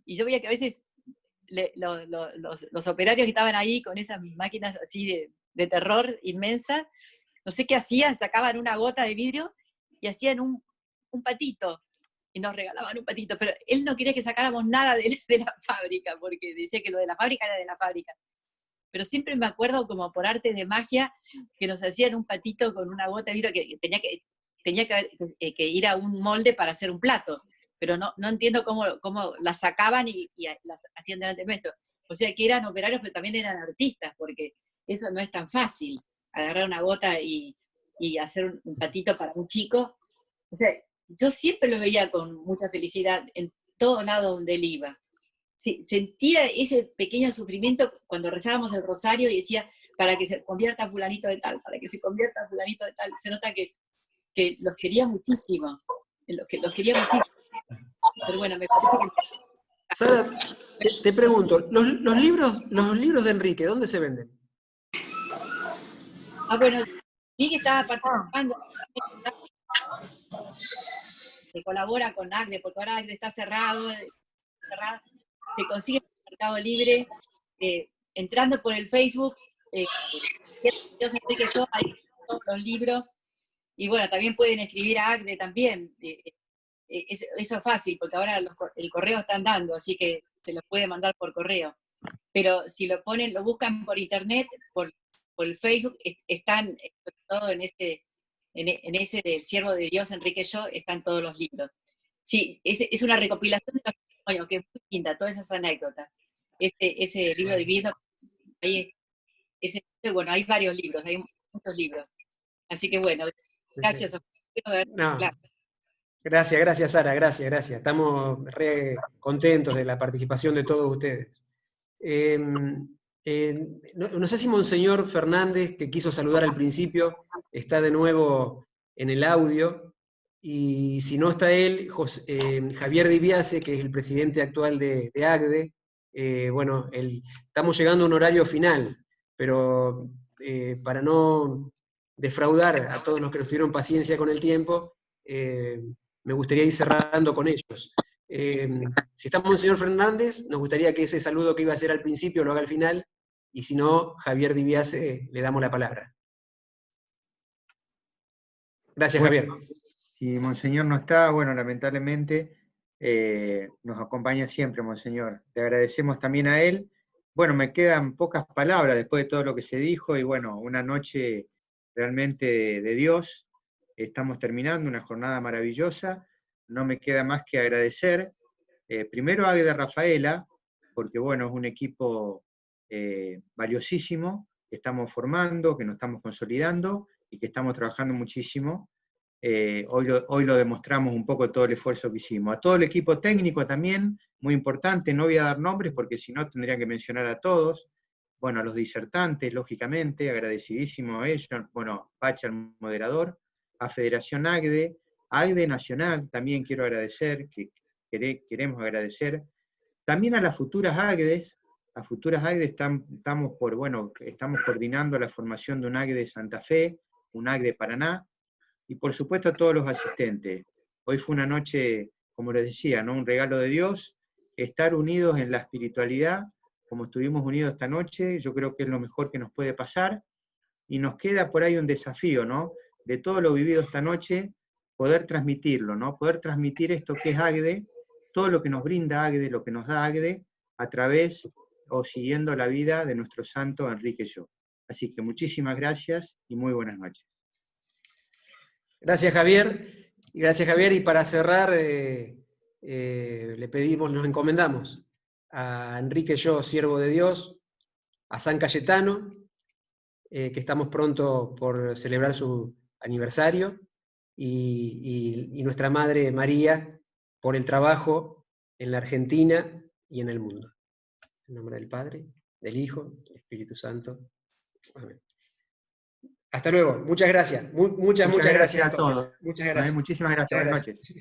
y yo veía que a veces los operarios que estaban ahí con esas máquinas así de terror inmensas, no sé qué hacían, sacaban una gota de vidrio y hacían un patito, y nos regalaban un patito, pero él no quería que sacáramos nada de la fábrica, porque decía que lo de la fábrica era de la fábrica. Pero siempre me acuerdo, como por arte de magia, que nos hacían un patito con una gota de vidrio que tenía que ir a un molde para hacer un plato. pero no entiendo cómo las sacaban y las hacían delante nuestro. O sea, que eran operarios, pero también eran artistas, porque eso no es tan fácil, agarrar una gota y hacer un patito para un chico. O sea, yo siempre lo veía con mucha felicidad en todo lado donde él iba. Sí, sentía ese pequeño sufrimiento cuando rezábamos el rosario y decía, para que se convierta fulanito de tal, para que se convierta fulanito de tal. Se nota que los quería muchísimo, los quería muchísimo. Pero bueno, me parece que...
Sara, te pregunto, los libros de Enrique, ¿dónde se venden?
Bueno, sí que estaba participando, que colabora con ACDE, porque ahora ACDE está cerrada, se consigue en el Mercado Libre, entrando por el Facebook, Dios Enrique Yo, hay todos los libros, y bueno, también pueden escribir a ACDE también, eso es fácil, porque ahora el correo están dando, así que se los puede mandar por correo, pero si lo buscan por internet, por el Facebook, están todo en ese del Siervo de Dios Enrique Yo, están todos los libros. Sí, es una recopilación de los testimonios, que es muy linda, todas esas anécdotas. Ese libro divino, bueno, hay varios libros, hay muchos libros. Así que bueno, gracias.
No. Gracias, Sara, gracias. Estamos re contentos de la participación de todos ustedes. No sé si Monseñor Fernández, que quiso saludar al principio, está de nuevo en el audio, y si no está él, Javier Dibiase, que es el presidente actual de ACDE, bueno, estamos llegando a un horario final, pero para no defraudar a todos los que nos tuvieron paciencia con el tiempo, me gustaría ir cerrando con ellos. Si está Monseñor Fernández, nos gustaría que ese saludo que iba a hacer al principio lo haga al final, y si no, Javier Dibiase, le damos la palabra. Gracias, Javier.
Si Monseñor no está, bueno, lamentablemente nos acompaña siempre, Monseñor. Le agradecemos también a él. Bueno, me quedan pocas palabras después de todo lo que se dijo, y bueno, una noche realmente de Dios. Estamos terminando una jornada maravillosa. No me queda más que agradecer, primero a ACDE Rafaela, porque bueno, es un equipo valiosísimo, que estamos formando, que nos estamos consolidando, y que estamos trabajando muchísimo. Hoy lo demostramos un poco todo el esfuerzo que hicimos. A todo el equipo técnico también, muy importante, no voy a dar nombres porque si no tendría que mencionar a todos. Bueno, a los disertantes, lógicamente, agradecidísimo a ellos, bueno, Pacha, el moderador, a Federación ACDE, ACDE Nacional, también quiero agradecer, queremos agradecer, también a las futuras ACDES. Las futuras ACDE estamos coordinando la formación de un ACDE Santa Fe, un ACDE Paraná, y por supuesto a todos los asistentes. Hoy fue una noche, como les decía, ¿no? Un regalo de Dios, estar unidos en la espiritualidad, como estuvimos unidos esta noche, yo creo que es lo mejor que nos puede pasar, y nos queda por ahí un desafío, ¿no? De todo lo vivido esta noche, poder transmitirlo, ¿no? Poder transmitir esto que es ACDE, todo lo que nos brinda ACDE, lo que nos da ACDE, a través o siguiendo la vida de nuestro santo Enrique Yo. Así que muchísimas gracias y muy buenas noches.
Gracias, Javier. Y para cerrar, le pedimos, nos encomendamos a Enrique Yo, siervo de Dios, a San Cayetano, que estamos pronto por celebrar su aniversario, y nuestra Madre María, por el trabajo en la Argentina y en el mundo. En nombre del Padre, del Hijo, del Espíritu Santo. Amén. Hasta luego. Muchas gracias. Muchas gracias a todos. Muchas gracias.
Muchísimas gracias. Buenas noches.